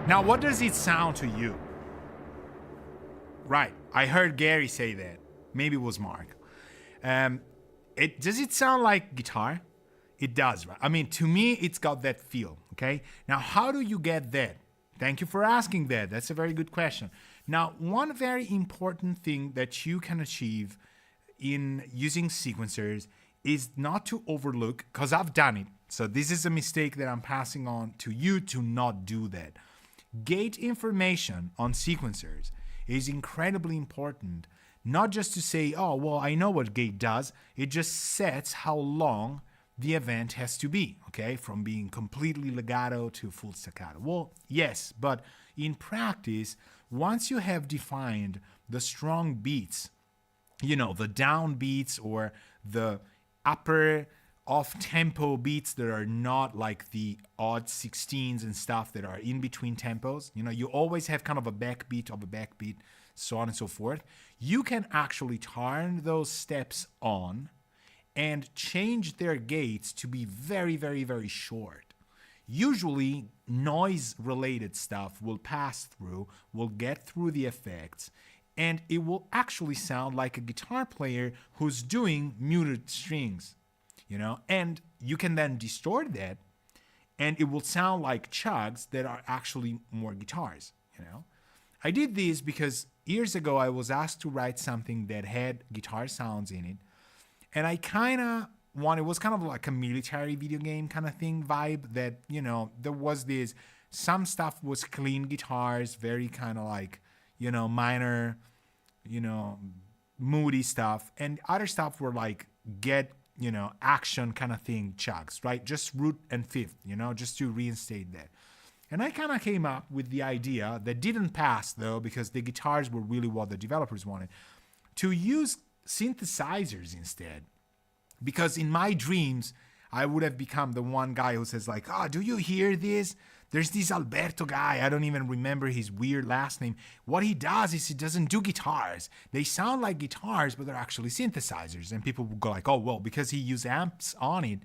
Now, what does it sound to you? Right. I heard Gary say that. Maybe it was Mark. Does it sound like guitar? It does, right? I mean, to me, it's got that feel, okay? Now, how do you get that? Thank you for asking that. That's a very good question. Now, one very important thing that you can achieve in using sequencers is not to overlook, because I've done it. So this is a mistake that I'm passing on to you to not do that. Gate information on sequencers is incredibly important. Not just to say, oh, well, I know what gate does. It just sets how long the event has to be, okay? From being completely legato to full staccato. Well, yes, but in practice, once you have defined the strong beats, you know, the down beats or the upper off-tempo beats that are not like the odd 16s and stuff that are in between tempos, you know, you always have kind of a backbeat of a backbeat, so on and so forth. You can actually turn those steps on and change their gates to be very, very, very short. Usually, noise-related stuff will pass through, will get through the effects, and it will actually sound like a guitar player who's doing muted strings, you know? And you can then distort that, and it will sound like chugs that are actually more guitars, you know? I did this because years ago I was asked to write something that had guitar sounds in it, and I kind of wanted, it was kind of like a military video game kind of thing vibe that, you know, there was this, some stuff was clean guitars, very kind of like, you know, minor, you know, moody stuff, and other stuff were like get, you know, action kind of thing chugs, right? Just root and fifth, you know, just to reinstate that. And I kind of came up with the idea that didn't pass though, because the guitars were really what the developers wanted, to use synthesizers instead. Because in my dreams, I would have become the one guy who says like, oh, do you hear this? There's this Alberto guy, I don't even remember his weird last name. What he does is he doesn't do guitars. They sound like guitars, but they're actually synthesizers. And people will go like, oh, well, because he used amps on it,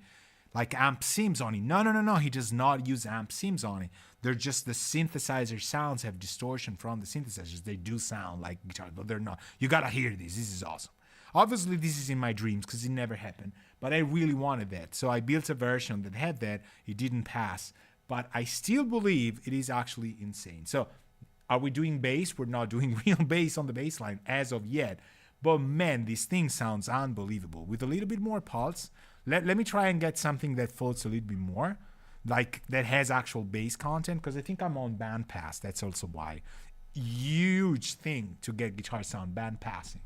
like amp sims on it. No, he does not use amp sims on it. They're just the synthesizer sounds have distortion from the synthesizers. They do sound like guitars, but they're not. You gotta hear this. This is awesome. Obviously, this is in my dreams because it never happened, but I really wanted that. So I built a version that had that. It didn't pass, but I still believe it is actually insane. So are we doing bass? We're not doing real bass on the bass line as of yet, but man, this thing sounds unbelievable. With a little bit more pulse, let me try and get something that floats a little bit more, like that has actual bass content, because I think I'm on bandpass. That's also why. Huge thing to get guitar sound, bandpassing.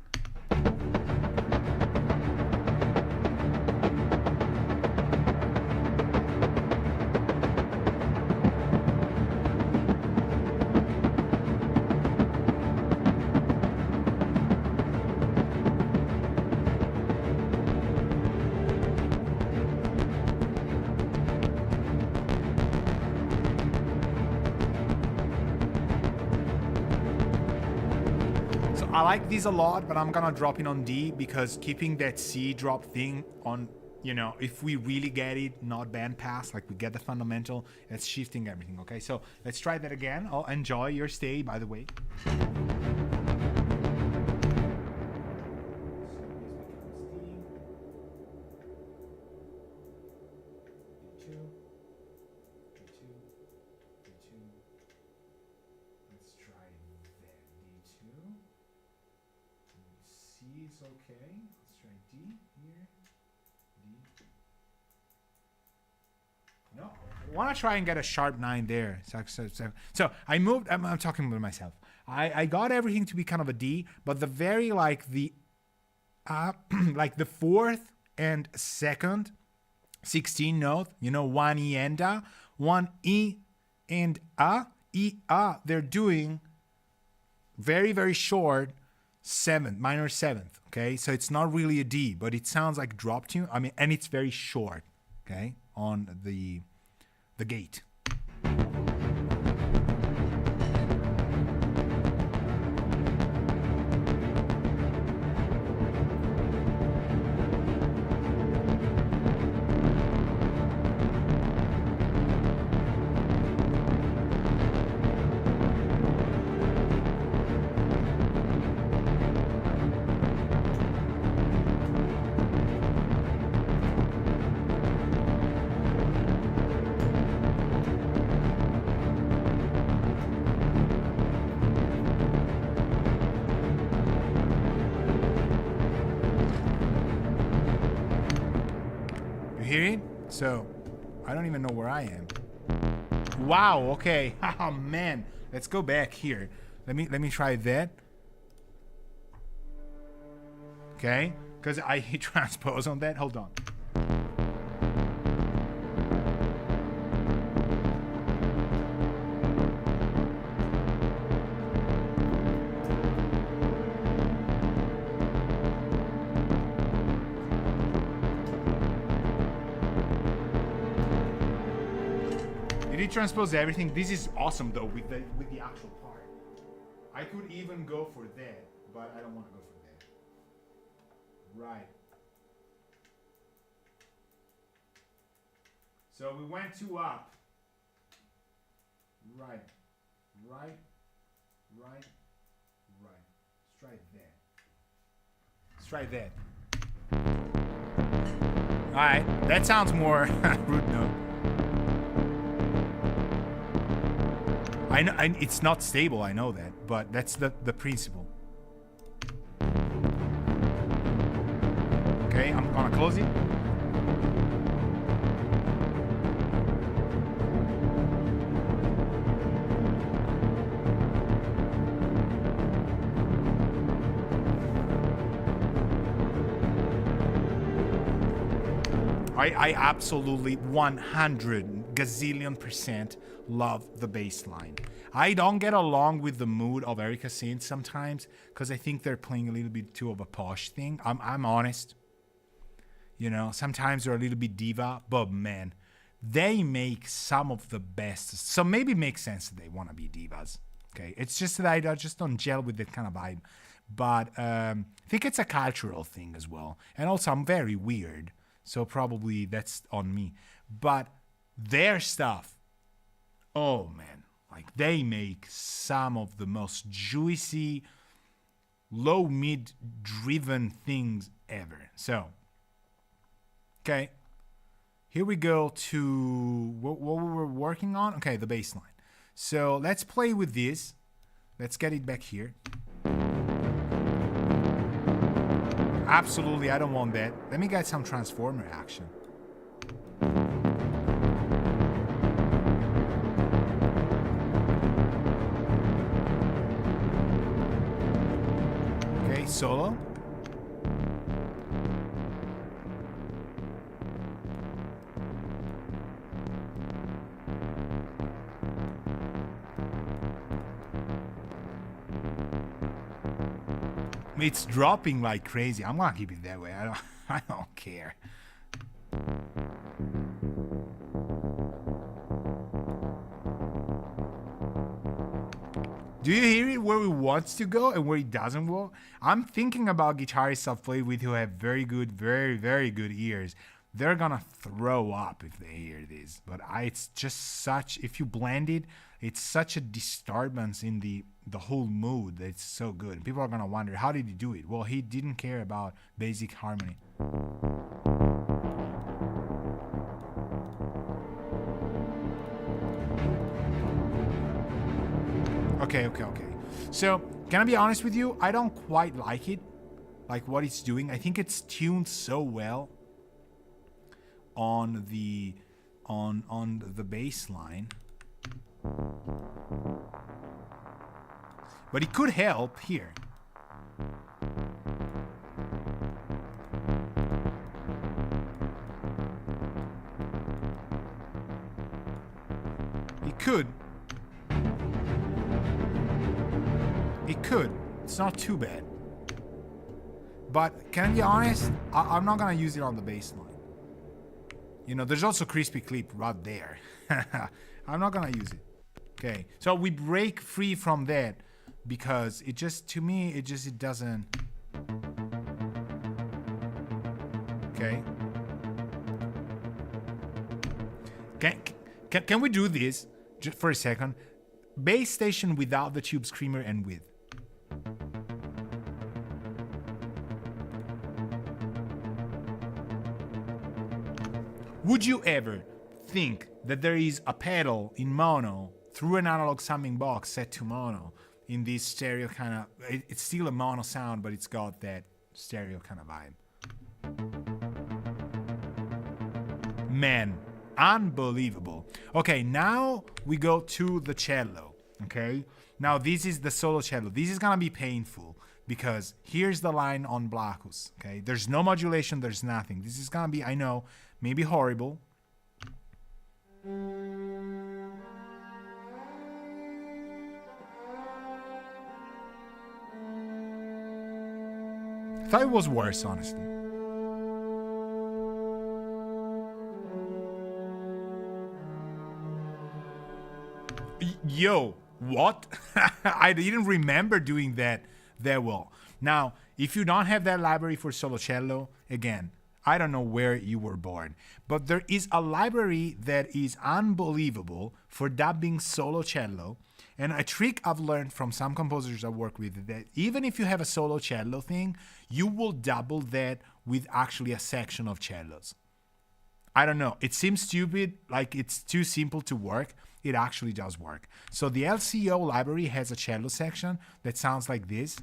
I like these a lot, but I'm gonna drop it on D because keeping that C drop thing on, you know, if we really get it, not bandpass, like we get the fundamental, it's shifting everything, okay? So let's try that again. Oh, enjoy your stay, by the way. It's okay. Let's try D here. D. No, I want to try and get a sharp 9 there. So I moved. I'm talking with myself. I got everything to be kind of a D, but the very like the fourth and second 16 note, you know, one E and A, one E and A, E A. They're doing very, very short seventh, minor seventh. Okay, so it's not really a D, but it sounds like drop tune. I mean, and it's very short. Okay, on the gate. Hear it? So I don't even know where I am. Wow, okay. Oh man. Let's go back here. Let me try that. Okay? Because I hit transpose on that. Hold on. Did he transpose everything? This is awesome though with the actual part. I could even go for that, but I don't want to go for that. Right. So we went 2 up. Right. Right. Right. Right. Let's try that. Let's try that. Alright. That sounds more rude note. I know it's not stable, I know that, but that's the principle. Okay, I'm gonna close it. I absolutely 100 gazillion% love the bass line. I don't get along with the mood of Erica Saint sometimes because I think they're playing a little bit too of a posh thing. I'm honest. You know, sometimes they're a little bit diva, but man, they make some of the best. So maybe it makes sense that they want to be divas. Okay, it's just that I just don't gel with that kind of vibe. But I think it's a cultural thing as well. And also I'm very weird. So probably that's on me. But their stuff, oh man, like they make some of the most juicy, low mid driven things ever. So, okay, here we go to what we were working on. Okay, the bass line. So let's play with this. Let's get it back here. Absolutely, I don't want that. Let me get some transformer action. Okay, solo. It's dropping like crazy. I'm gonna keep it that way. I don't care. Do you hear it where it wants to go and where it doesn't go? I'm thinking about guitarists I've played with who have very good, very, very good ears. They're gonna throw up if they hear this. But it's just such, if you blend it, it's such a disturbance in the whole mood that it's so good. People are gonna wonder, how did he do it? Well, he didn't care about basic harmony. Okay. So, can I be honest with you? I don't quite like it, like what it's doing. I think it's tuned so well on the on the bass line. But it could help here. It could. It could. It's not too bad. But can I be honest? I'm not gonna use it on the bass line. You know, there's also crispy clip right there. I'm not gonna use it. Okay, so we break free from that because it just, to me, it doesn't. Okay. Can we do this just for a second? Bass station without the tube screamer and with. Would you ever think that there is a pedal in mono through an analog summing box set to mono in this stereo kind of, it's still a mono sound, but it's got that stereo kind of vibe? Man, unbelievable. Okay, now we go to the cello, okay? Now this is the solo cello. This is gonna be painful because here's the line on Blackus, okay? There's no modulation, there's nothing. This is gonna be, I know, maybe horrible. I thought it was worse, honestly. Yo, what? I didn't remember doing that well. Now, if you don't have that library for solo cello, again, I don't know where you were born, but there is a library that is unbelievable for dubbing solo cello. And a trick I've learned from some composers I work with, that even if you have a solo cello thing, you will double that with actually a section of cellos. I don't know. It seems stupid, like it's too simple to work. It actually does work. So the LCO library has a cello section that sounds like this.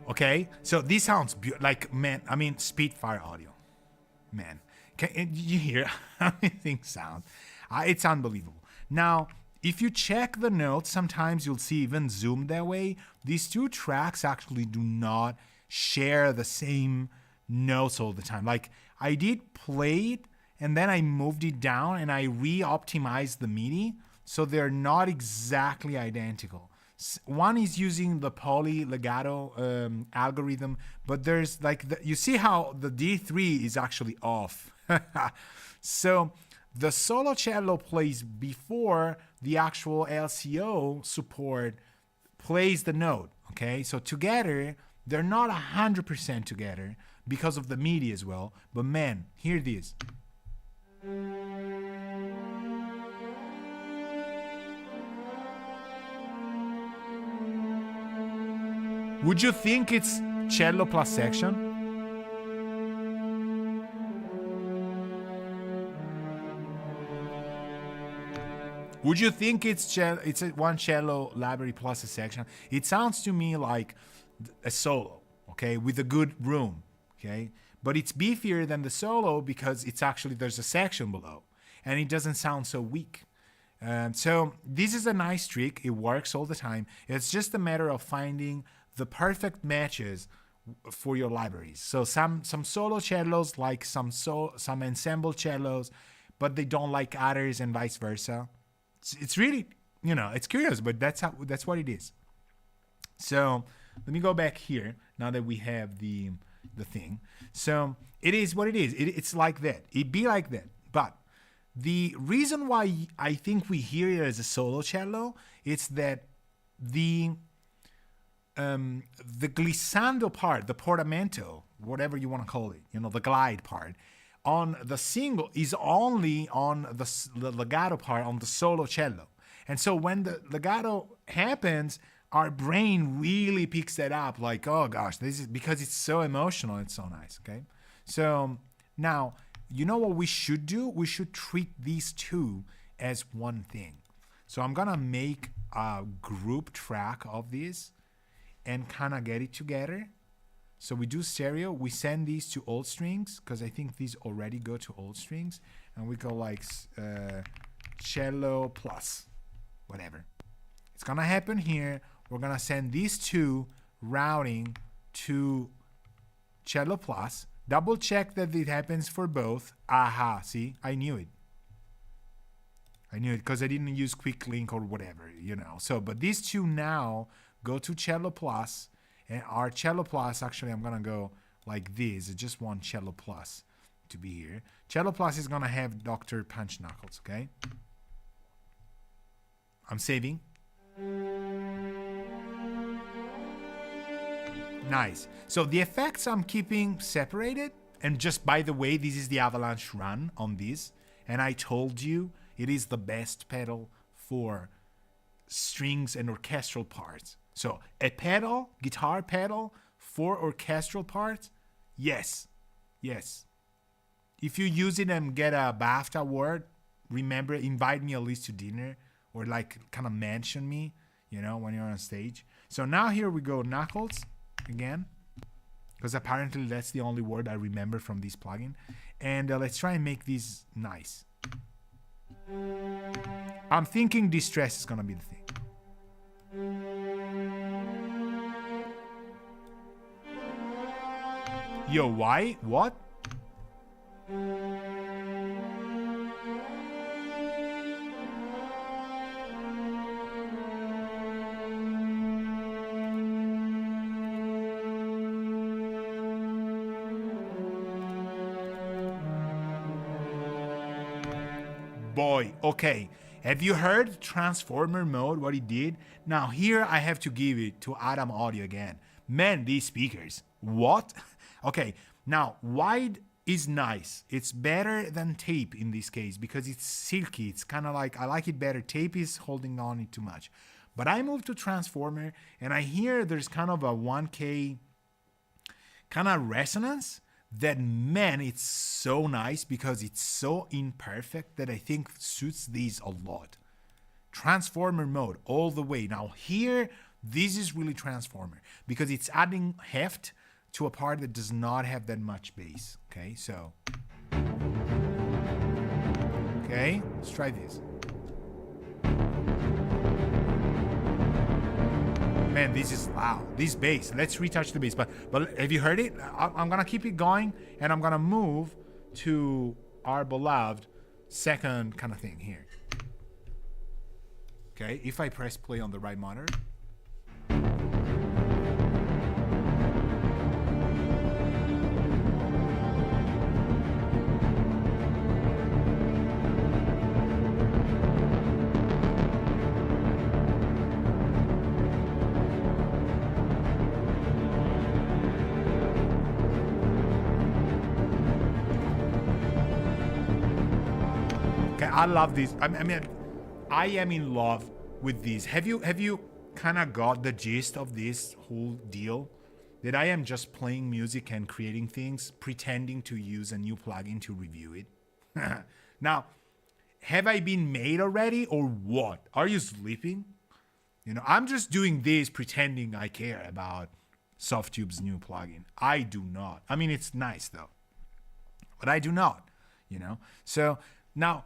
Okay, so this sounds like, man, I mean, Spitfire audio. Man, can you hear how things sound? It's unbelievable. Now, if you check the notes, sometimes you'll see even zoomed that way. These two tracks actually do not share the same notes all the time. Like, I did play it, and then I moved it down, and I re-optimized the MIDI, so they're not exactly identical. One is using the poly legato algorithm, but there's like, you see how the D3 is actually off. So the solo cello plays before the actual LCO support plays the note, okay? So together, they're not 100% together because of the MIDI as well, but man, hear this. Would you think it's cello plus section? Would you think it's one cello library plus a section? It sounds to me like a solo, okay, with a good room, okay? But it's beefier than the solo because it's actually, there's a section below, and it doesn't sound so weak. So this is a nice trick. It works all the time. It's just a matter of finding the perfect matches for your libraries. So some solo cellos like some ensemble cellos, but they don't like others, and vice versa. It's really, you know, it's curious, but that's what it is. So let me go back here now that we have the thing. So it is what it is. It's like that. It be like that. But the reason why I think we hear it as a solo cello is that the glissando part, the portamento, whatever you want to call it, you know, the glide part, on the single is only on the legato part on the solo cello. And so when the legato happens, our brain really picks that up like, oh gosh, this is because it's so emotional, it's so nice, okay? So now, you know what we should do? We should treat these two as one thing. So I'm gonna make a group track of this and kind of get it together. So we do stereo, we send these to old strings, because I think these already go to old strings, and we go like cello plus, whatever. It's gonna happen here. We're gonna send these two routing to cello plus. Double check that it happens for both. Aha, see, I knew it. I knew it because I didn't use quick link or whatever, you know. So, but these two now go to cello plus, and our cello plus, actually, I'm gonna go like this. I just want cello plus to be here. Cello plus is gonna have Dr. Punch Knuckles, okay? I'm saving. Nice. So the effects I'm keeping separated. And just by the way, this is the avalanche run on this. And I told you it is the best pedal for strings and orchestral parts. So a pedal, guitar pedal for orchestral parts, yes. Yes. If you use it and get a BAFTA award, remember, invite me at least to dinner or like kind of mention me, you know, when you're on stage. So now here we go, Knuckles again, because apparently that's the only word I remember from this plugin. And let's try and make this nice. I'm thinking distress is gonna be the thing. Yo, why? What? Boy, okay. Have you heard transformer mode, what it did? Now here I have to give it to Adam Audio again. Man, these speakers. What? Okay, now wide is nice. It's better than tape in this case because it's silky. It's kind of like, I like it better. Tape is holding on it too much. But I moved to transformer and I hear there's kind of a 1K kind of resonance that, man, it's so nice because it's so imperfect that I think suits these a lot. Transformer mode all the way. Now here, this is really transformer because it's adding heft to a part that does not have that much bass. Okay, so. Okay, let's try this. Man, this is loud. This bass. Let's retouch the bass. But have you heard it? I'm gonna keep it going, and I'm gonna move to our beloved second kind of thing here. Okay, if I press play on the right monitor. I love these. I mean, I am in love with these. Have you kind of got the gist of this whole deal? That I am just playing music and creating things, pretending to use a new plugin to review it. Now, have I been made already or what? Are you sleeping? You know, I'm just doing this pretending I care about Softube's new plugin. I do not. I mean, it's nice though, but I do not, you know? So now,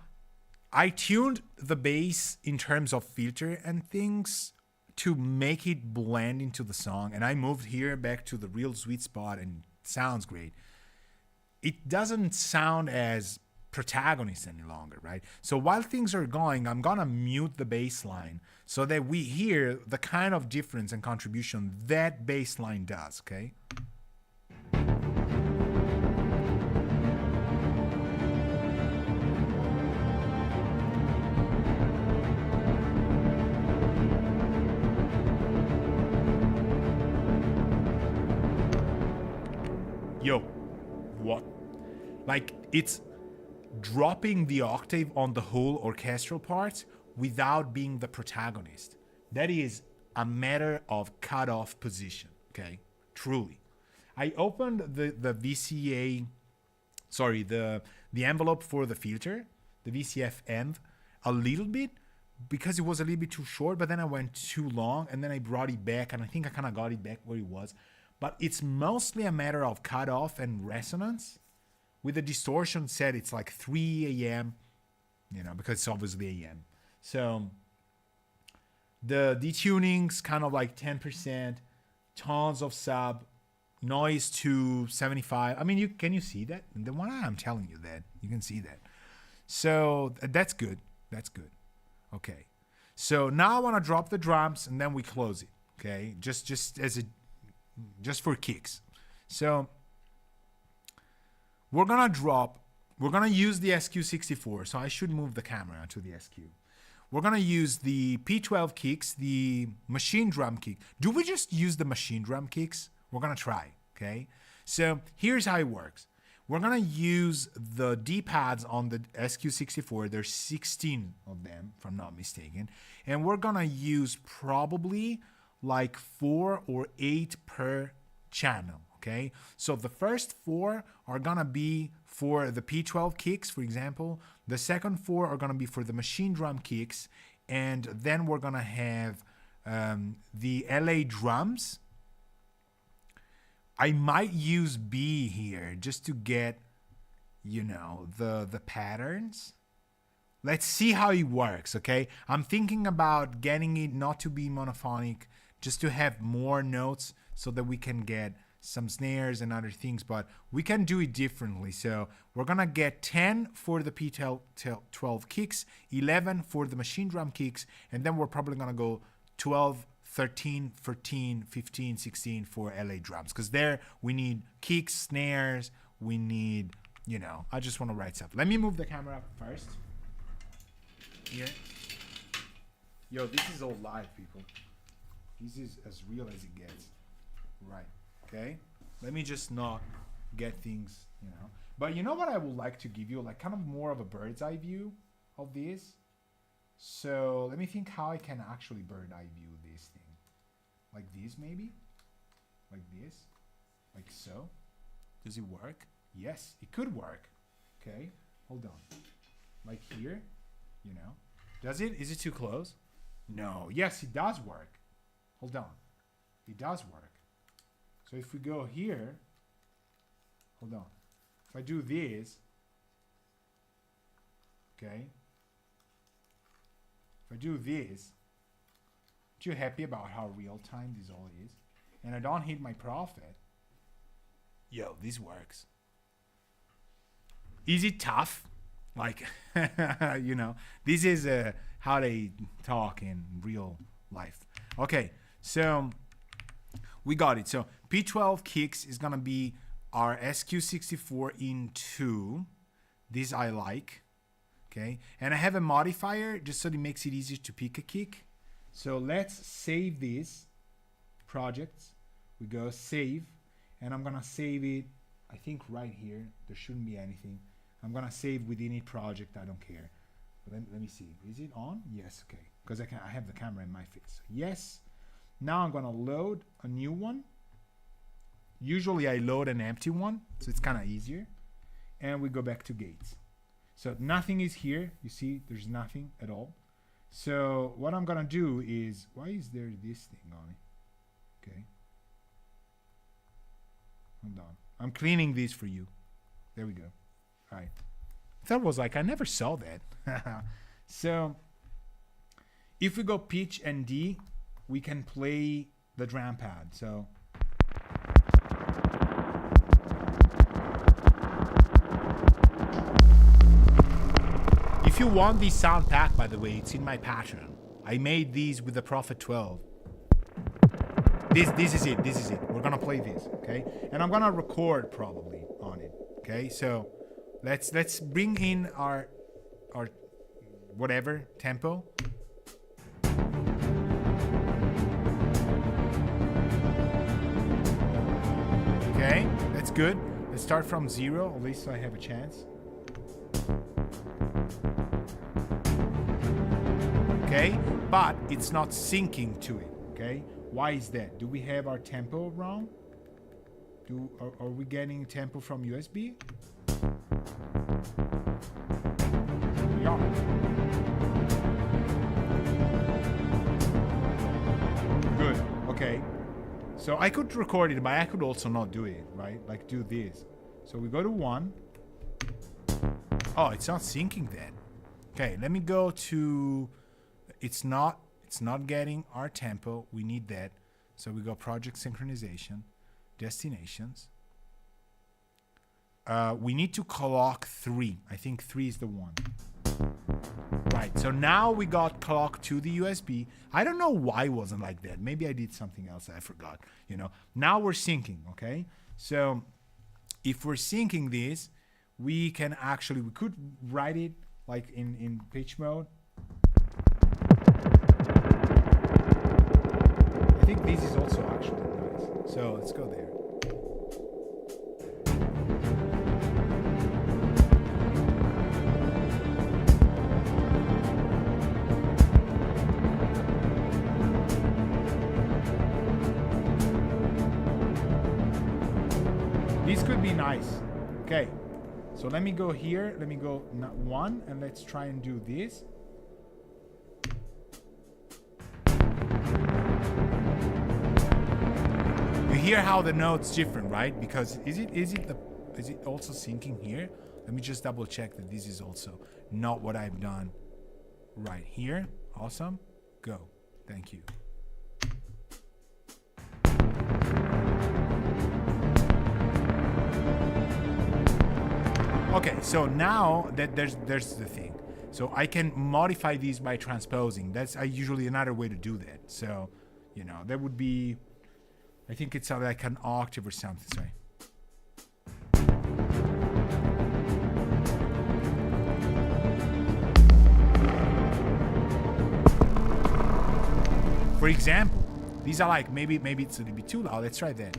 I tuned the bass in terms of filter and things to make it blend into the song. And I moved here back to the real sweet spot and it sounds great. It doesn't sound as protagonist any longer, right? So while things are going, I'm gonna mute the bass line so that we hear the kind of difference and contribution that bass line does, okay? Yo, what? Like, it's dropping the octave on the whole orchestral parts without being the protagonist. That is a matter of cutoff position, okay? Truly. I opened the VCA sorry, the envelope for the filter, the VCF env, a little bit because it was a little bit too short, but then I went too long and then I brought it back and I think I kind of got it back where it was. But it's mostly a matter of cutoff and resonance. With the distortion set, it's like 3 a.m., you know, because it's obviously AM. So the detuning's kind of like 10%, tons of sub, noise to 75. I mean, can you see that? The one I'm telling you that you can see that. So that's good. That's good. Okay. So now I want to drop the drums and then we close it. Okay. Just for kicks. So we're going to use the SQ64. So I should move the camera to the SQ. We're going to use the P12 kicks, the machine drum kick. Do we just use the machine drum kicks? We're going to try, okay? So here's how it works. We're going to use the D-pads on the SQ64. There's 16 of them, if I'm not mistaken. And we're going to use probably like 4 or 8 per channel, okay? So the first 4 are going to be for the P12 kicks, for example. The second 4 are going to be for the machine drum kicks. And then we're going to have the LA drums. I might use B here just to get, you know, the patterns. Let's see how it works, okay? I'm thinking about getting it not to be monophonic, just to have more notes so that we can get some snares and other things, but we can do it differently. So we're gonna get 10 for the P12 kicks, 11 for the machine drum kicks, and then we're probably gonna go 12, 13, 14, 15, 16 for LA drums, because there we need kicks, snares, we need, you know, I just want to write stuff. Let me move the camera up first. Here. Yo, this is all live, people. This is as real as it gets. Right. Okay. Let me just not get things, you know. But you know what I would like to give you? Like kind of more of a bird's eye view of this. So let me think how I can actually bird's eye view this thing. Like this maybe? Like this? Like so? Does it work? Yes, it could work. Okay. Hold on. Like here, you know. Does it? Is it too close? No. Yes, it does work. Hold on. It does work. So if we go here, hold on. If I do this, okay. If I do this, aren't you happy about how real time this all is? And I don't hit my profit. Yo, this works. Is it tough? Like, you know, this is how they talk in real life. Okay, so we got it. So P12 kicks is gonna be our SQ64 in 2. This I like. Okay, and I have a modifier just so it makes it easier to pick a kick. So let's save this project. We go save, and I'm gonna save it, I think right here. There shouldn't be anything. I'm gonna save within it project, I don't care. But let me see, is it on? Yes, okay, because I have the camera in my face. Yes, now I'm gonna load a new one. Usually I load an empty one, so it's kind of easier. And we go back to gates. So nothing is here. You see, there's nothing at all. So what I'm gonna do is, why is there this thing on it? Okay. Hold on. I'm cleaning these for you. There we go. All right. That was like, I never saw that. So if we go pitch and D, we can play the drum pad. So if you want the sound pack, by the way, it's in my Patreon. I made these with the Prophet 12. This is it. This is it. We're gonna play this, okay? And I'm gonna record probably on it, okay? So let's bring in our whatever tempo. Okay, that's good. Let's start from 0, at least so I have a chance. Okay, but it's not syncing to it, okay? Why is that? Do we have our tempo wrong? Are we getting tempo from USB? Yeah. Good. Okay. So I could record it, but I could also not do it, right? Like do this. So we go to 1. Oh, it's not syncing then. Okay, let me go to, it's not getting our tempo. We need that. So we go project synchronization, destinations. We need to clock 3. I think 3 is the one. Right, so now we got clock to the USB. I don't know why it wasn't like that. Maybe I did something else I forgot, you know. Now we're syncing, okay? So if we're syncing this, we could write it like in pitch mode. I think this is also actually nice. So let's go there. This could be nice. Okay. So let me go here. Let me go 1 and let's try and do this. You hear how the note's different, right? Because is it also syncing here? Let me just double check that this is also not what I've done right here. Awesome. Go. Thank you. Okay, so now that there's the thing. So I can modify these by transposing. That's usually another way to do that. So, you know, that would be, I think it's like an octave or something. Sorry. For example, these are like, maybe it's a little bit too loud. Let's try that.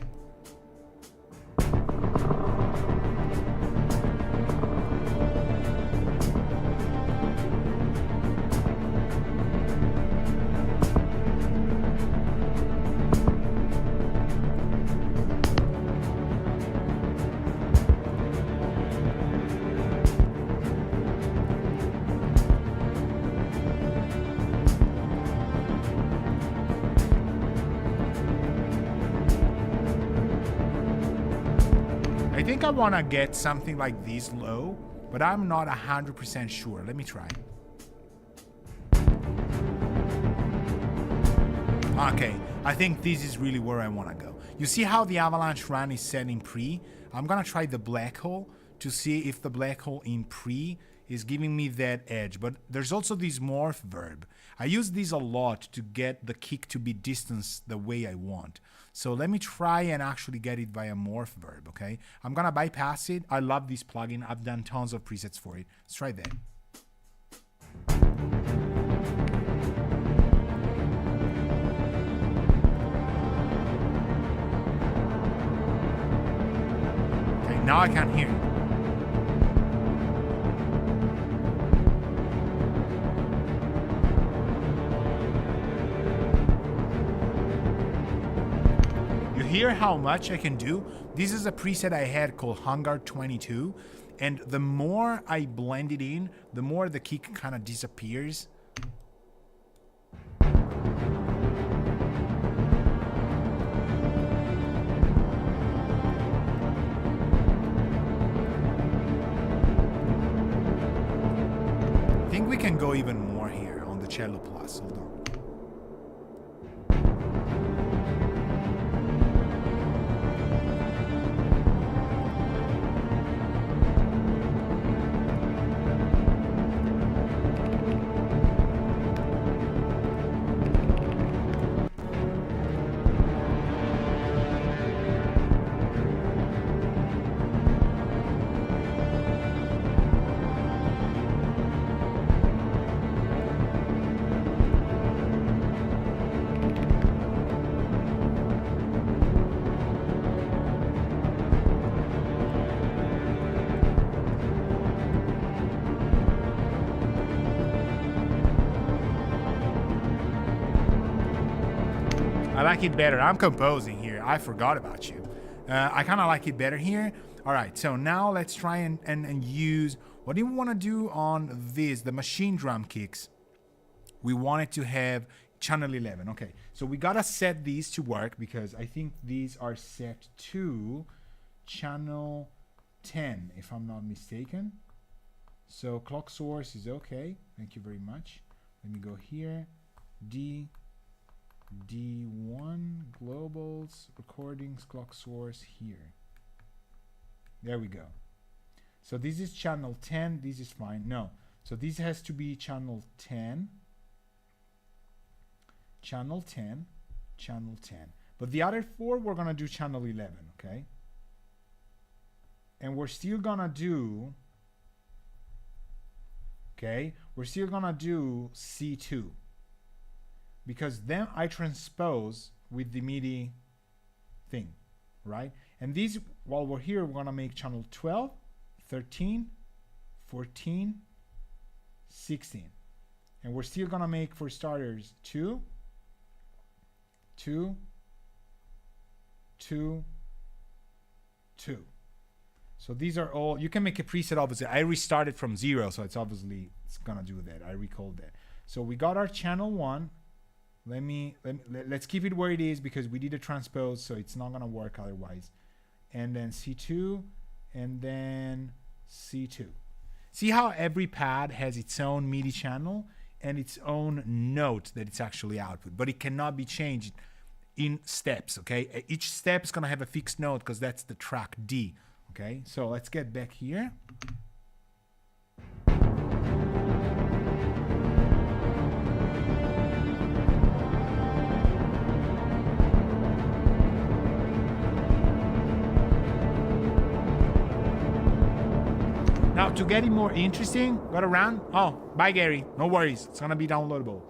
I think I want to get something like this low, but I'm not 100% sure. Let me try. Okay, I think this is really where I want to go. You see how the avalanche run is set in pre? I'm going to try the black hole to see if the black hole in pre is giving me that edge. But there's also this morph verb. I use this a lot to get the kick to be distanced the way I want. So let me try and actually get it via morph verb, okay? I'm gonna bypass it. I love this plugin. I've done tons of presets for it. Let's try that. Okay, now I can't hear it. Hear how much I can do? This is a preset I had called Hangar 22, and the more I blend it in, the more the kick kind of disappears. I think we can go even more here on the cello plus. Hold on. I like it better. I'm composing here. I forgot about you. I kind of like it better here. All right, so now let's try and use, what do we want to do on this, the machine drum kicks? We want it to have channel 11. Okay, so we gotta set these to work because I think these are set to channel 10, if I'm not mistaken. So clock source is okay. Thank you very much. Let me go here. D1 globals recordings clock source here. There we go. So this is channel 10. This is fine. No. So this has to be channel 10. Channel 10. Channel 10. But the other four, we're going to do channel 11. Okay. And we're still going to do... Okay. We're still going to do C2. Because then I transpose with the MIDI thing. Right? And these, while we're here, we're going to make channel 12, 13, 14, 16. And we're still going to make, for starters, 2, 2, 2, 2. So these are all, you can make a preset, obviously. I restarted from 0, so it's obviously, it's going to do that. I recalled that. So we got our channel 1. Let's keep it where it is because we did a transpose, so it's not going to work otherwise. And then C2, and then C2. See how every pad has its own MIDI channel and its own note that it's actually output, but it cannot be changed in steps, okay? Each step is going to have a fixed note because that's the track D, okay? So let's get back here. Now, to get it more interesting, got around. Oh, bye, Gary. No worries. It's going to be downloadable.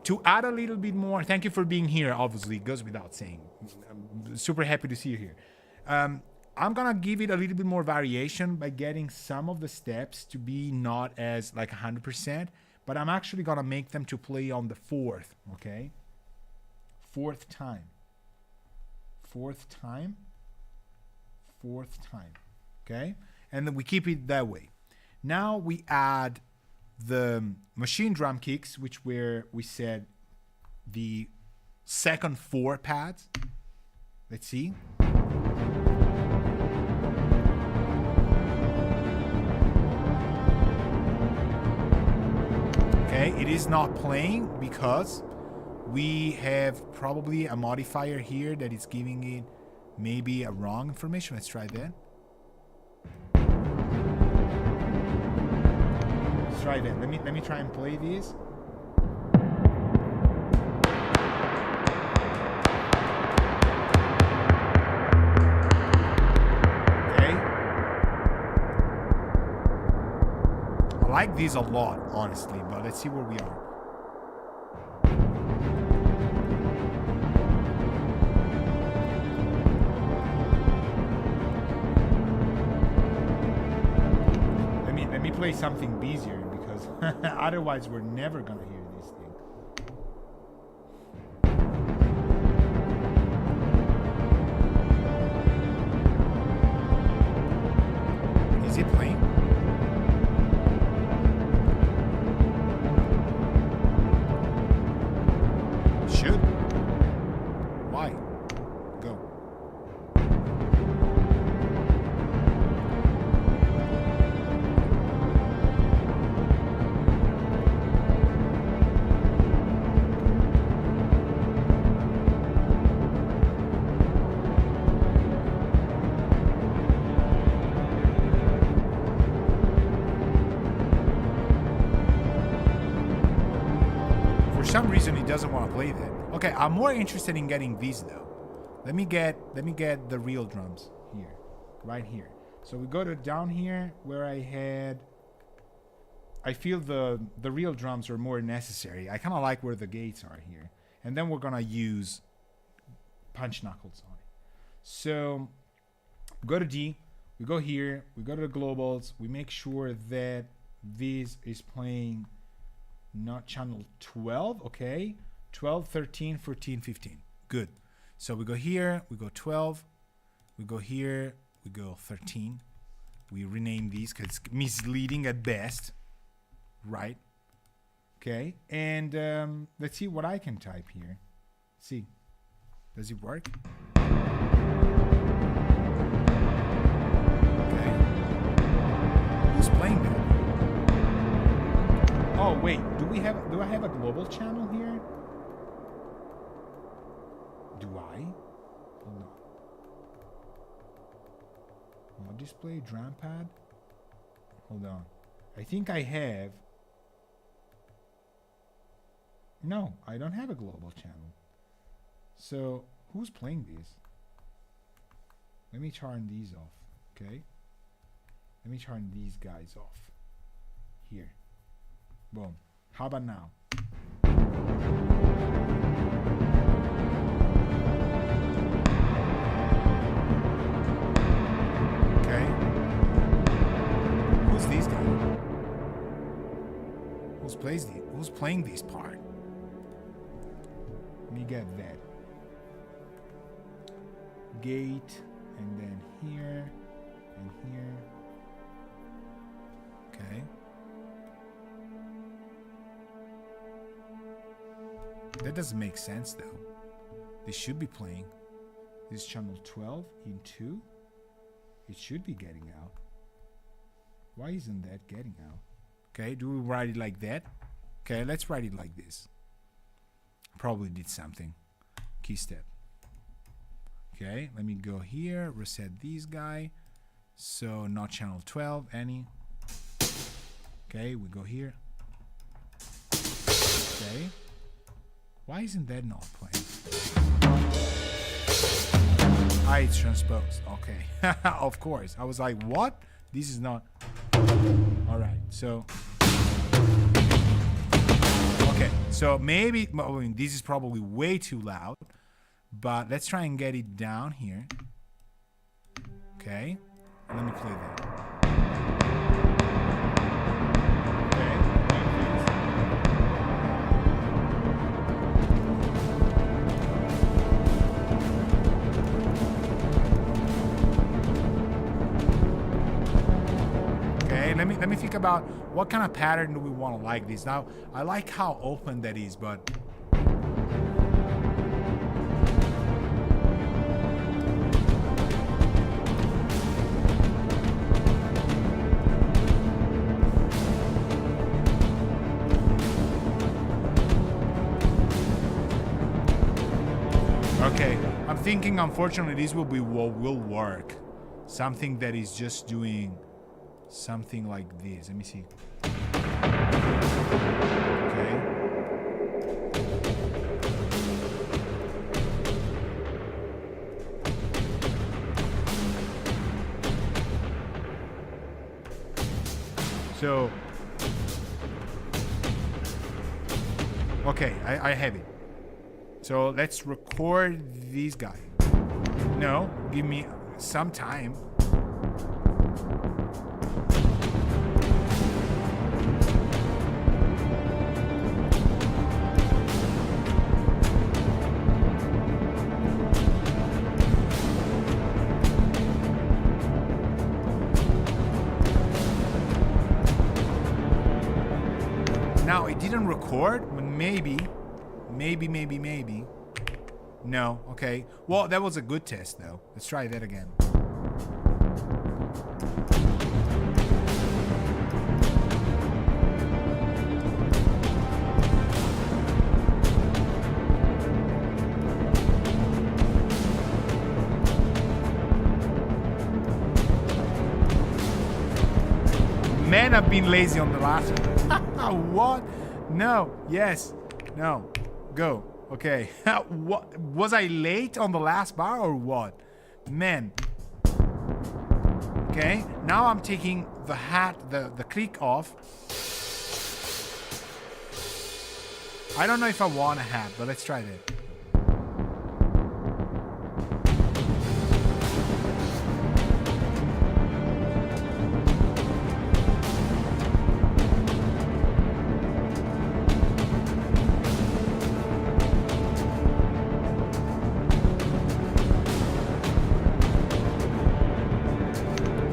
To add a little bit more, thank you for being here, obviously. It goes without saying. I'm super happy to see you here. I'm going to give it a little bit more variation by getting some of the steps to be not as like 100%, but I'm actually going to make them to play on the fourth, okay? Fourth time. Fourth time. Fourth time, okay? And then we keep it that way. Now we add the machine drum kicks, which we said the second 4 pads. Let's see. Okay, it is not playing because we have probably a modifier here that is giving it maybe a wrong information. Let's try that. Try that. Let me try and play these. Okay. I like these a lot, honestly, but let's see where we are. Let me play something busier. Otherwise, we're never gonna hear these things. Is it playing? Should. Why? Go. For some reason, he doesn't want to play that. Okay, I'm more interested in getting these though. Let me get the real drums here, right here. So we go to down here where I feel the real drums are more necessary. I kind of like where the gates are here, and then we're gonna use punch knuckles on it. So go to D. We go here. We go to the globals. We make sure that this is playing. Not channel 12, okay? 12, 13, 14, 15. Good. So we go here, we go 12, We go here, we go 13. We rename these because it's misleading at best, right? Okay, and let's see what I can type here. See, does it work? Okay, who's playing that? Oh wait, do I have a global channel here? Do I? Hold on. Well, display drum pad. Hold on. I think I have. No, I don't have a global channel. So who's playing these? Let me turn these off. Okay. Let me turn these guys off. Here. Boom. How about now? Okay. Who's these guys? Who's playing these part? Let me get that. Gate, and then here, and here. Okay. That doesn't make sense though. They should be playing. This is channel 12 in 2. It should be getting out. Why isn't that getting out? Okay, do we write it like that? Okay, let's write it like this. Probably did something. Key step. Okay, let me go here, reset these guy. So not channel 12, any. Okay, we go here. Okay. Why isn't that not playing? Ah, it's transposed. Okay. Of course. I was like, what? This is not. Alright, so. Okay, so maybe, I mean, this is probably way too loud. But let's try and get it down here. Okay. Let me play that. Okay, let me think about what kind of pattern do we want to like this. Now, I like how open that is, but okay, I'm thinking unfortunately this will be what will work. Something that is just doing something like this. Let me see. Okay. So, okay, I have it. So let's record these guys. No, give me some time. Now it didn't record, but maybe. No, okay. Well, that was a good test though. Let's try that again. Man, I've been lazy on the last one. What? No. Yes. No. Go. Okay. What? Was I late on the last bar or what? Man. Okay. Now I'm taking the hat, the click off. I don't know if I want a hat, but let's try that.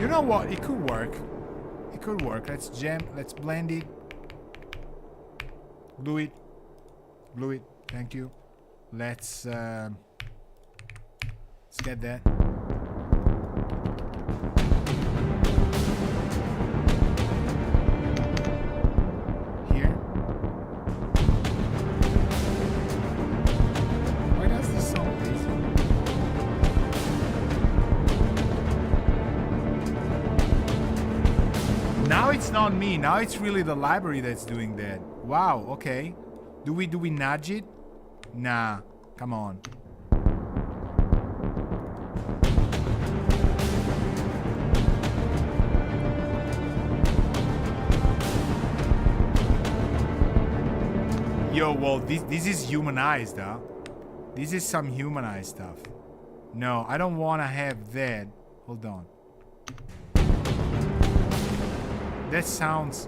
You know what? It could work. It could work. Let's blend it. Glue it. Glue it. Thank you. Let's get that. Here. Why does this sound easy? Now it's not me. Now it's really the library that's doing that. Wow, okay. Do we nudge it? Nah, come on. Yo, well, this is humanized, huh? This is some humanized stuff. No, I don't want to have that. Hold on. That sounds...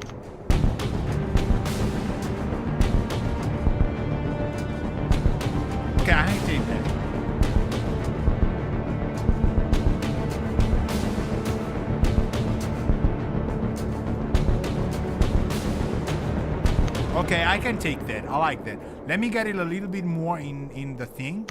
Okay, I can take that. Okay, I can take that. I like that. Let me get it a little bit more in the thing.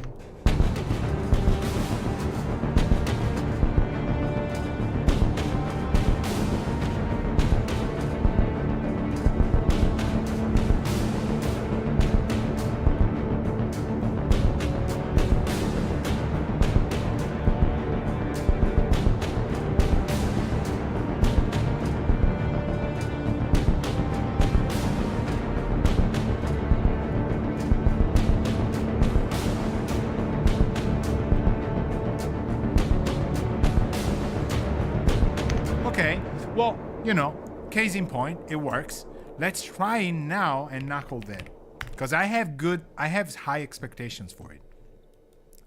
Well, you know, case in point, it works. Let's try it now and knuckle that. Because I have high expectations for it.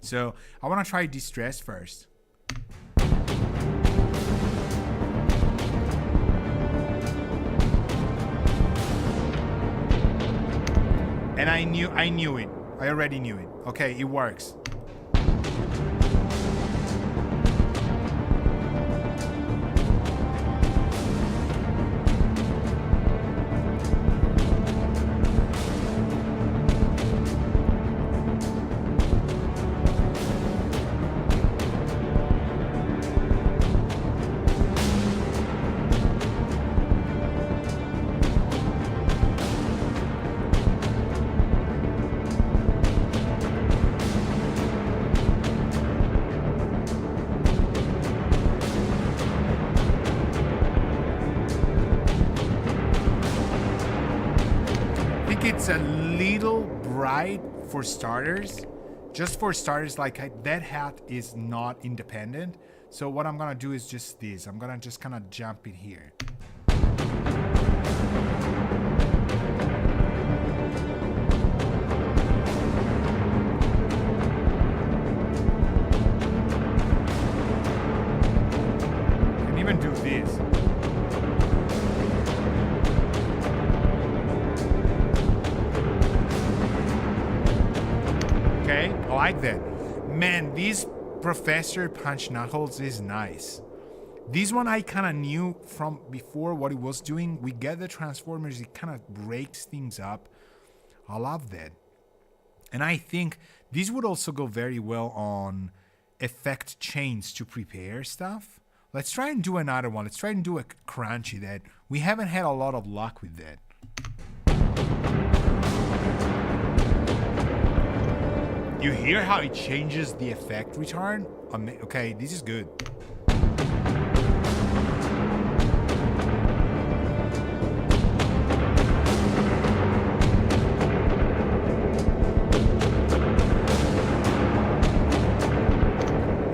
So I want to try distress first. And I knew it. I already knew it. Okay, it works. It's a little bright for starters. Just for starters, like that hat is not independent. So what I'm gonna do is just this. I'm gonna just kind of jump it here. And even do this. I like that. Man, this Professor Punch Knuckles is nice. This one I kind of knew from before what it was doing. We get the Transformers, it kind of breaks things up. I love that. And I think this would also go very well on effect chains to prepare stuff. Let's try and do another one. Let's try and do a crunchy that we haven't had a lot of luck with that. You hear how it changes the effect return? Okay, this is good.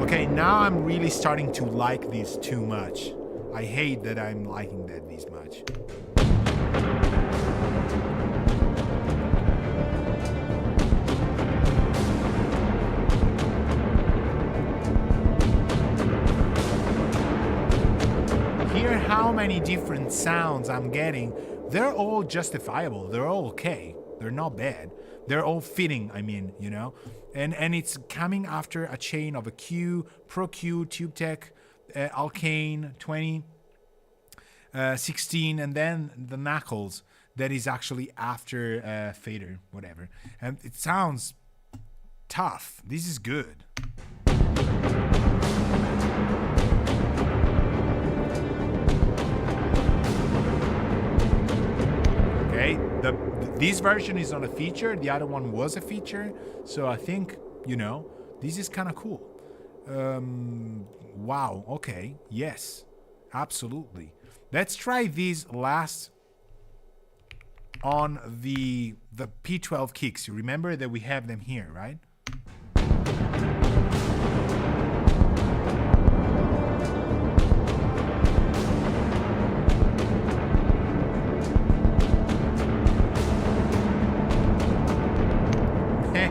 Okay, now I'm really starting to like this too much. I hate that I'm liking that this much. How many different sounds I'm getting. They're all justifiable. They're all okay. They're not bad. They're all fitting, I mean, you know. And it's coming after a chain of a Q, Pro Q, Tube Tech, Alkane 20, 16, and then the Knuckles that is actually after Fader, whatever. And it sounds tough. This is good. Okay, this version is not a feature. The other one was a feature. So I think, this is kind of cool. Wow. Okay. Yes. Absolutely. Let's try these last on the P12 kicks. You remember that we have them here, right?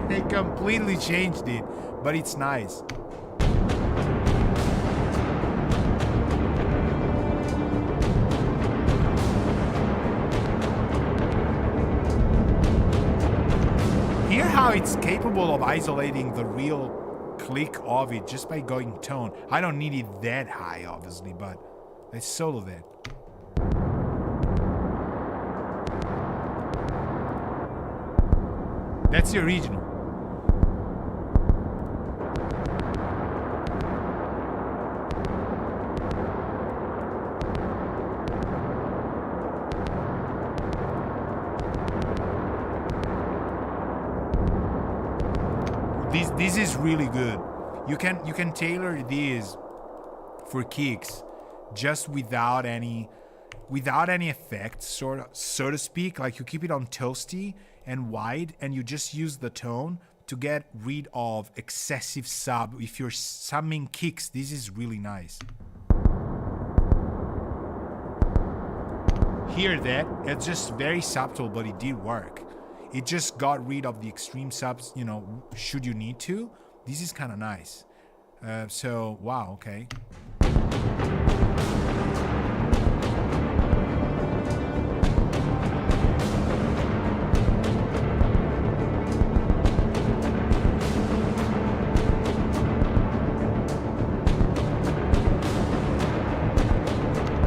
They completely changed it, but it's nice. Hear how it's capable of isolating the real click of it just by going tone. I don't need it that high, obviously, but let's solo that. That's the original. This is really good. You can tailor these for kicks just without any effect, so to speak. Like you keep it on toasty and wide, and you just use the tone to get rid of excessive sub. If you're summing kicks, this is really nice. Hear that? It's just very subtle, but it did work. It just got rid of the extreme subs, should you need to. This is kind of nice. So, wow, okay.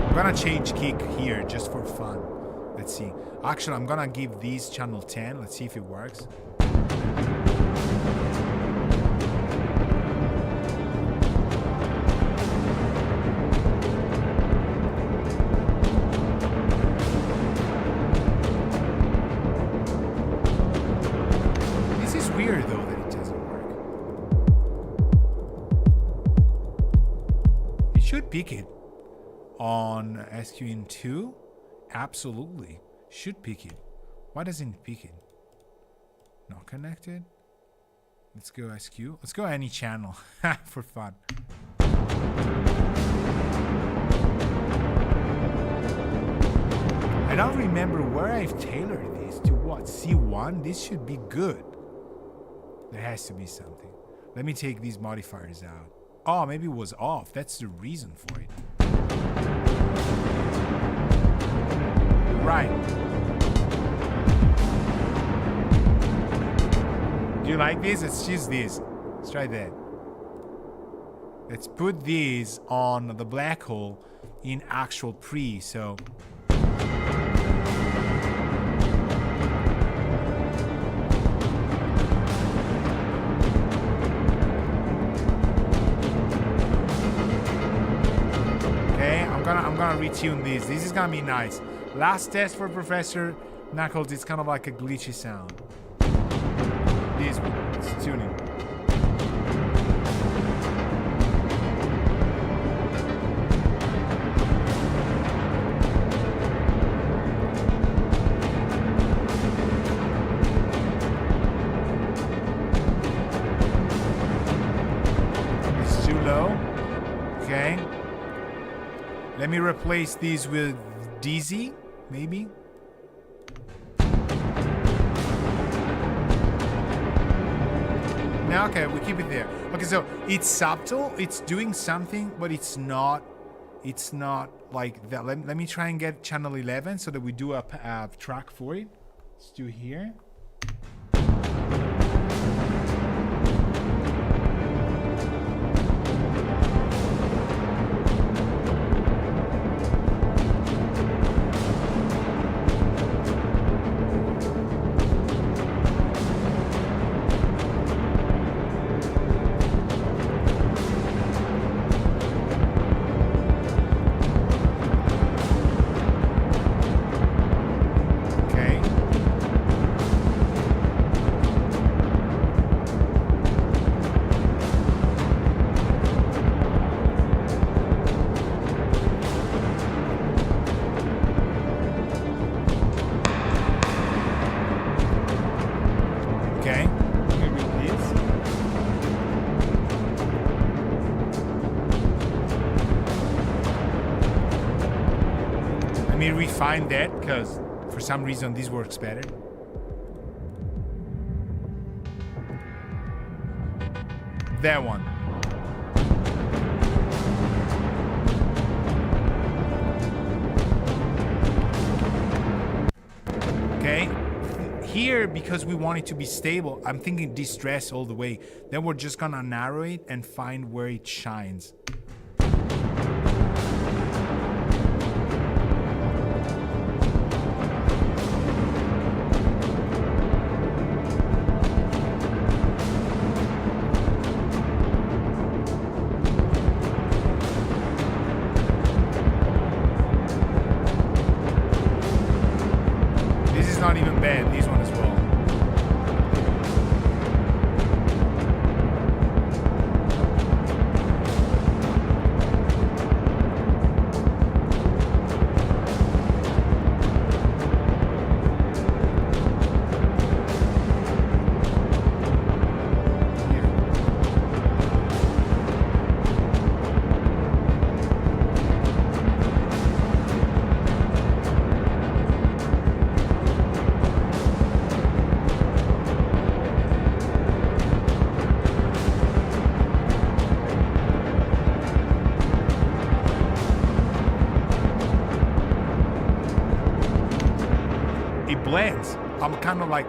I'm gonna change kick here just for fun. Let's see. Actually, I'm gonna give these channel 10. Let's see if it works. This is weird though that it doesn't work. It should pick it on SQN2. Absolutely. Should pick it. Why doesn't it pick it? Not connected. Let's go SQ. Let's go any channel for fun. I don't remember where I've tailored this to what? C1? This should be good. There has to be something. Let me take these modifiers out. Oh, maybe it was off. That's the reason for it. Right. Do you like this? Let's choose this. Let's try that. Let's put these on the black hole in actual pre. So okay, I'm gonna retune these. This is gonna be nice. Last test for Professor Knuckles. It's kind of like a glitchy sound. This one, it's tuning. It's too low. Okay. Let me replace these with DZ, maybe. Now, okay, we keep it there. Okay, so it's subtle, it's doing something, but it's not like that. Let me try and get channel 11 so that we do a track for it. Let's do here. me refine that, because for some reason this works better. That one. Okay. Here, because we want it to be stable, I'm thinking distress all the way. Then we're just gonna narrow it and find where it shines. Not even bad, this one as well. Blends. I'm kind of like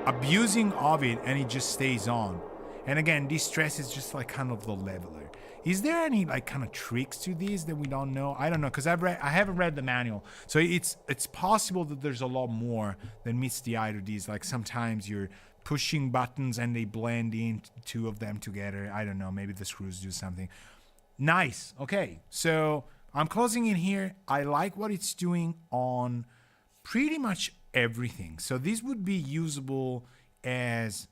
abusing of it and it just stays on. And again, distress is just like kind of the leveler. Is there any like kind of tricks to these that we don't know? I don't know, because I haven't read the manual. So it's possible that there's a lot more than meets the eye to these. Like sometimes you're pushing buttons and they blend in two of them together. I don't know, maybe the screws do something. Nice. Okay, so I'm closing in here. I like what it's doing on pretty much everything. So this would be usable as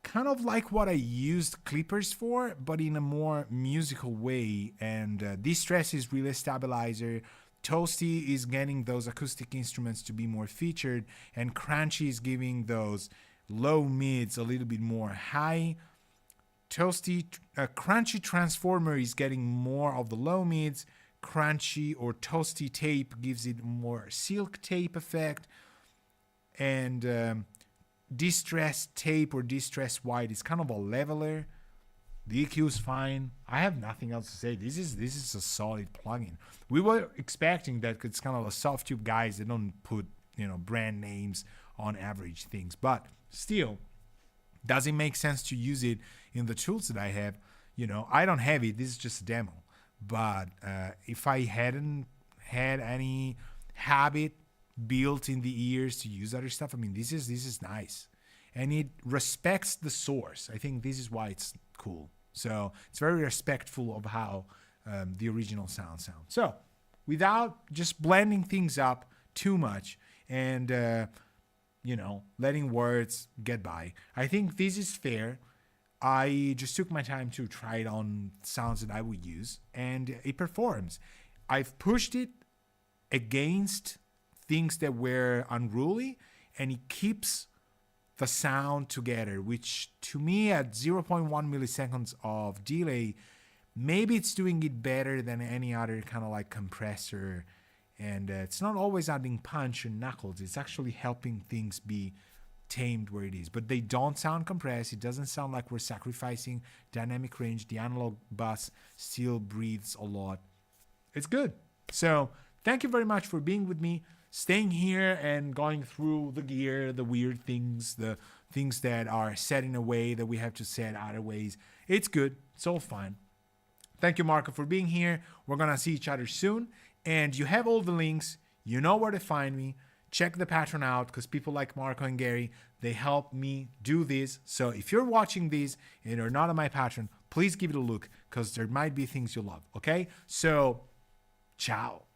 kind of like what I used clippers for, but in a more musical way. And Distress is relay stabilizer. Toasty is getting those acoustic instruments to be more featured, and Crunchy is giving those low mids a little bit more high. Crunchy Transformer is getting more of the low mids. Crunchy or Toasty tape gives it more silk tape effect, and Distress tape or Distress white is kind of a leveler. The EQ is fine. I have nothing else to say. This is a solid plugin. We were expecting that it's kind of a soft tube guys that don't put brand names on average things, but still, does it make sense to use it in the tools that I have? I don't have it. This is just a demo. But if I hadn't had any habit built in the ears to use other stuff, I mean, this is nice, and it respects the source. I think this is why it's cool. So it's very respectful of how the original sounds. So without just blending things up too much and letting words get by, I think this is fair. I just took my time to try it on sounds that I would use, and it performs. I've pushed it against things that were unruly, and it keeps the sound together, which to me at 0.1 milliseconds of delay, maybe it's doing it better than any other kind of like compressor. And it's not always adding punch and knuckles. It's actually helping things be tamed where it is, but they don't sound compressed. It doesn't sound like we're sacrificing dynamic range. The analog bus still breathes a lot. It's good. So thank you very much for being with me, staying here and going through the gear, the weird things, the things that are set in a way that we have to set other ways. It's good. It's all fine. Thank you, Marco, for being here. We're gonna see each other soon, and you have all the links. You know where to find me. Check the Patreon out, because people like Marco and Gary, they help me do this. So if you're watching this and you're not on my Patreon, please give it a look, because there might be things you love. Okay? So, ciao.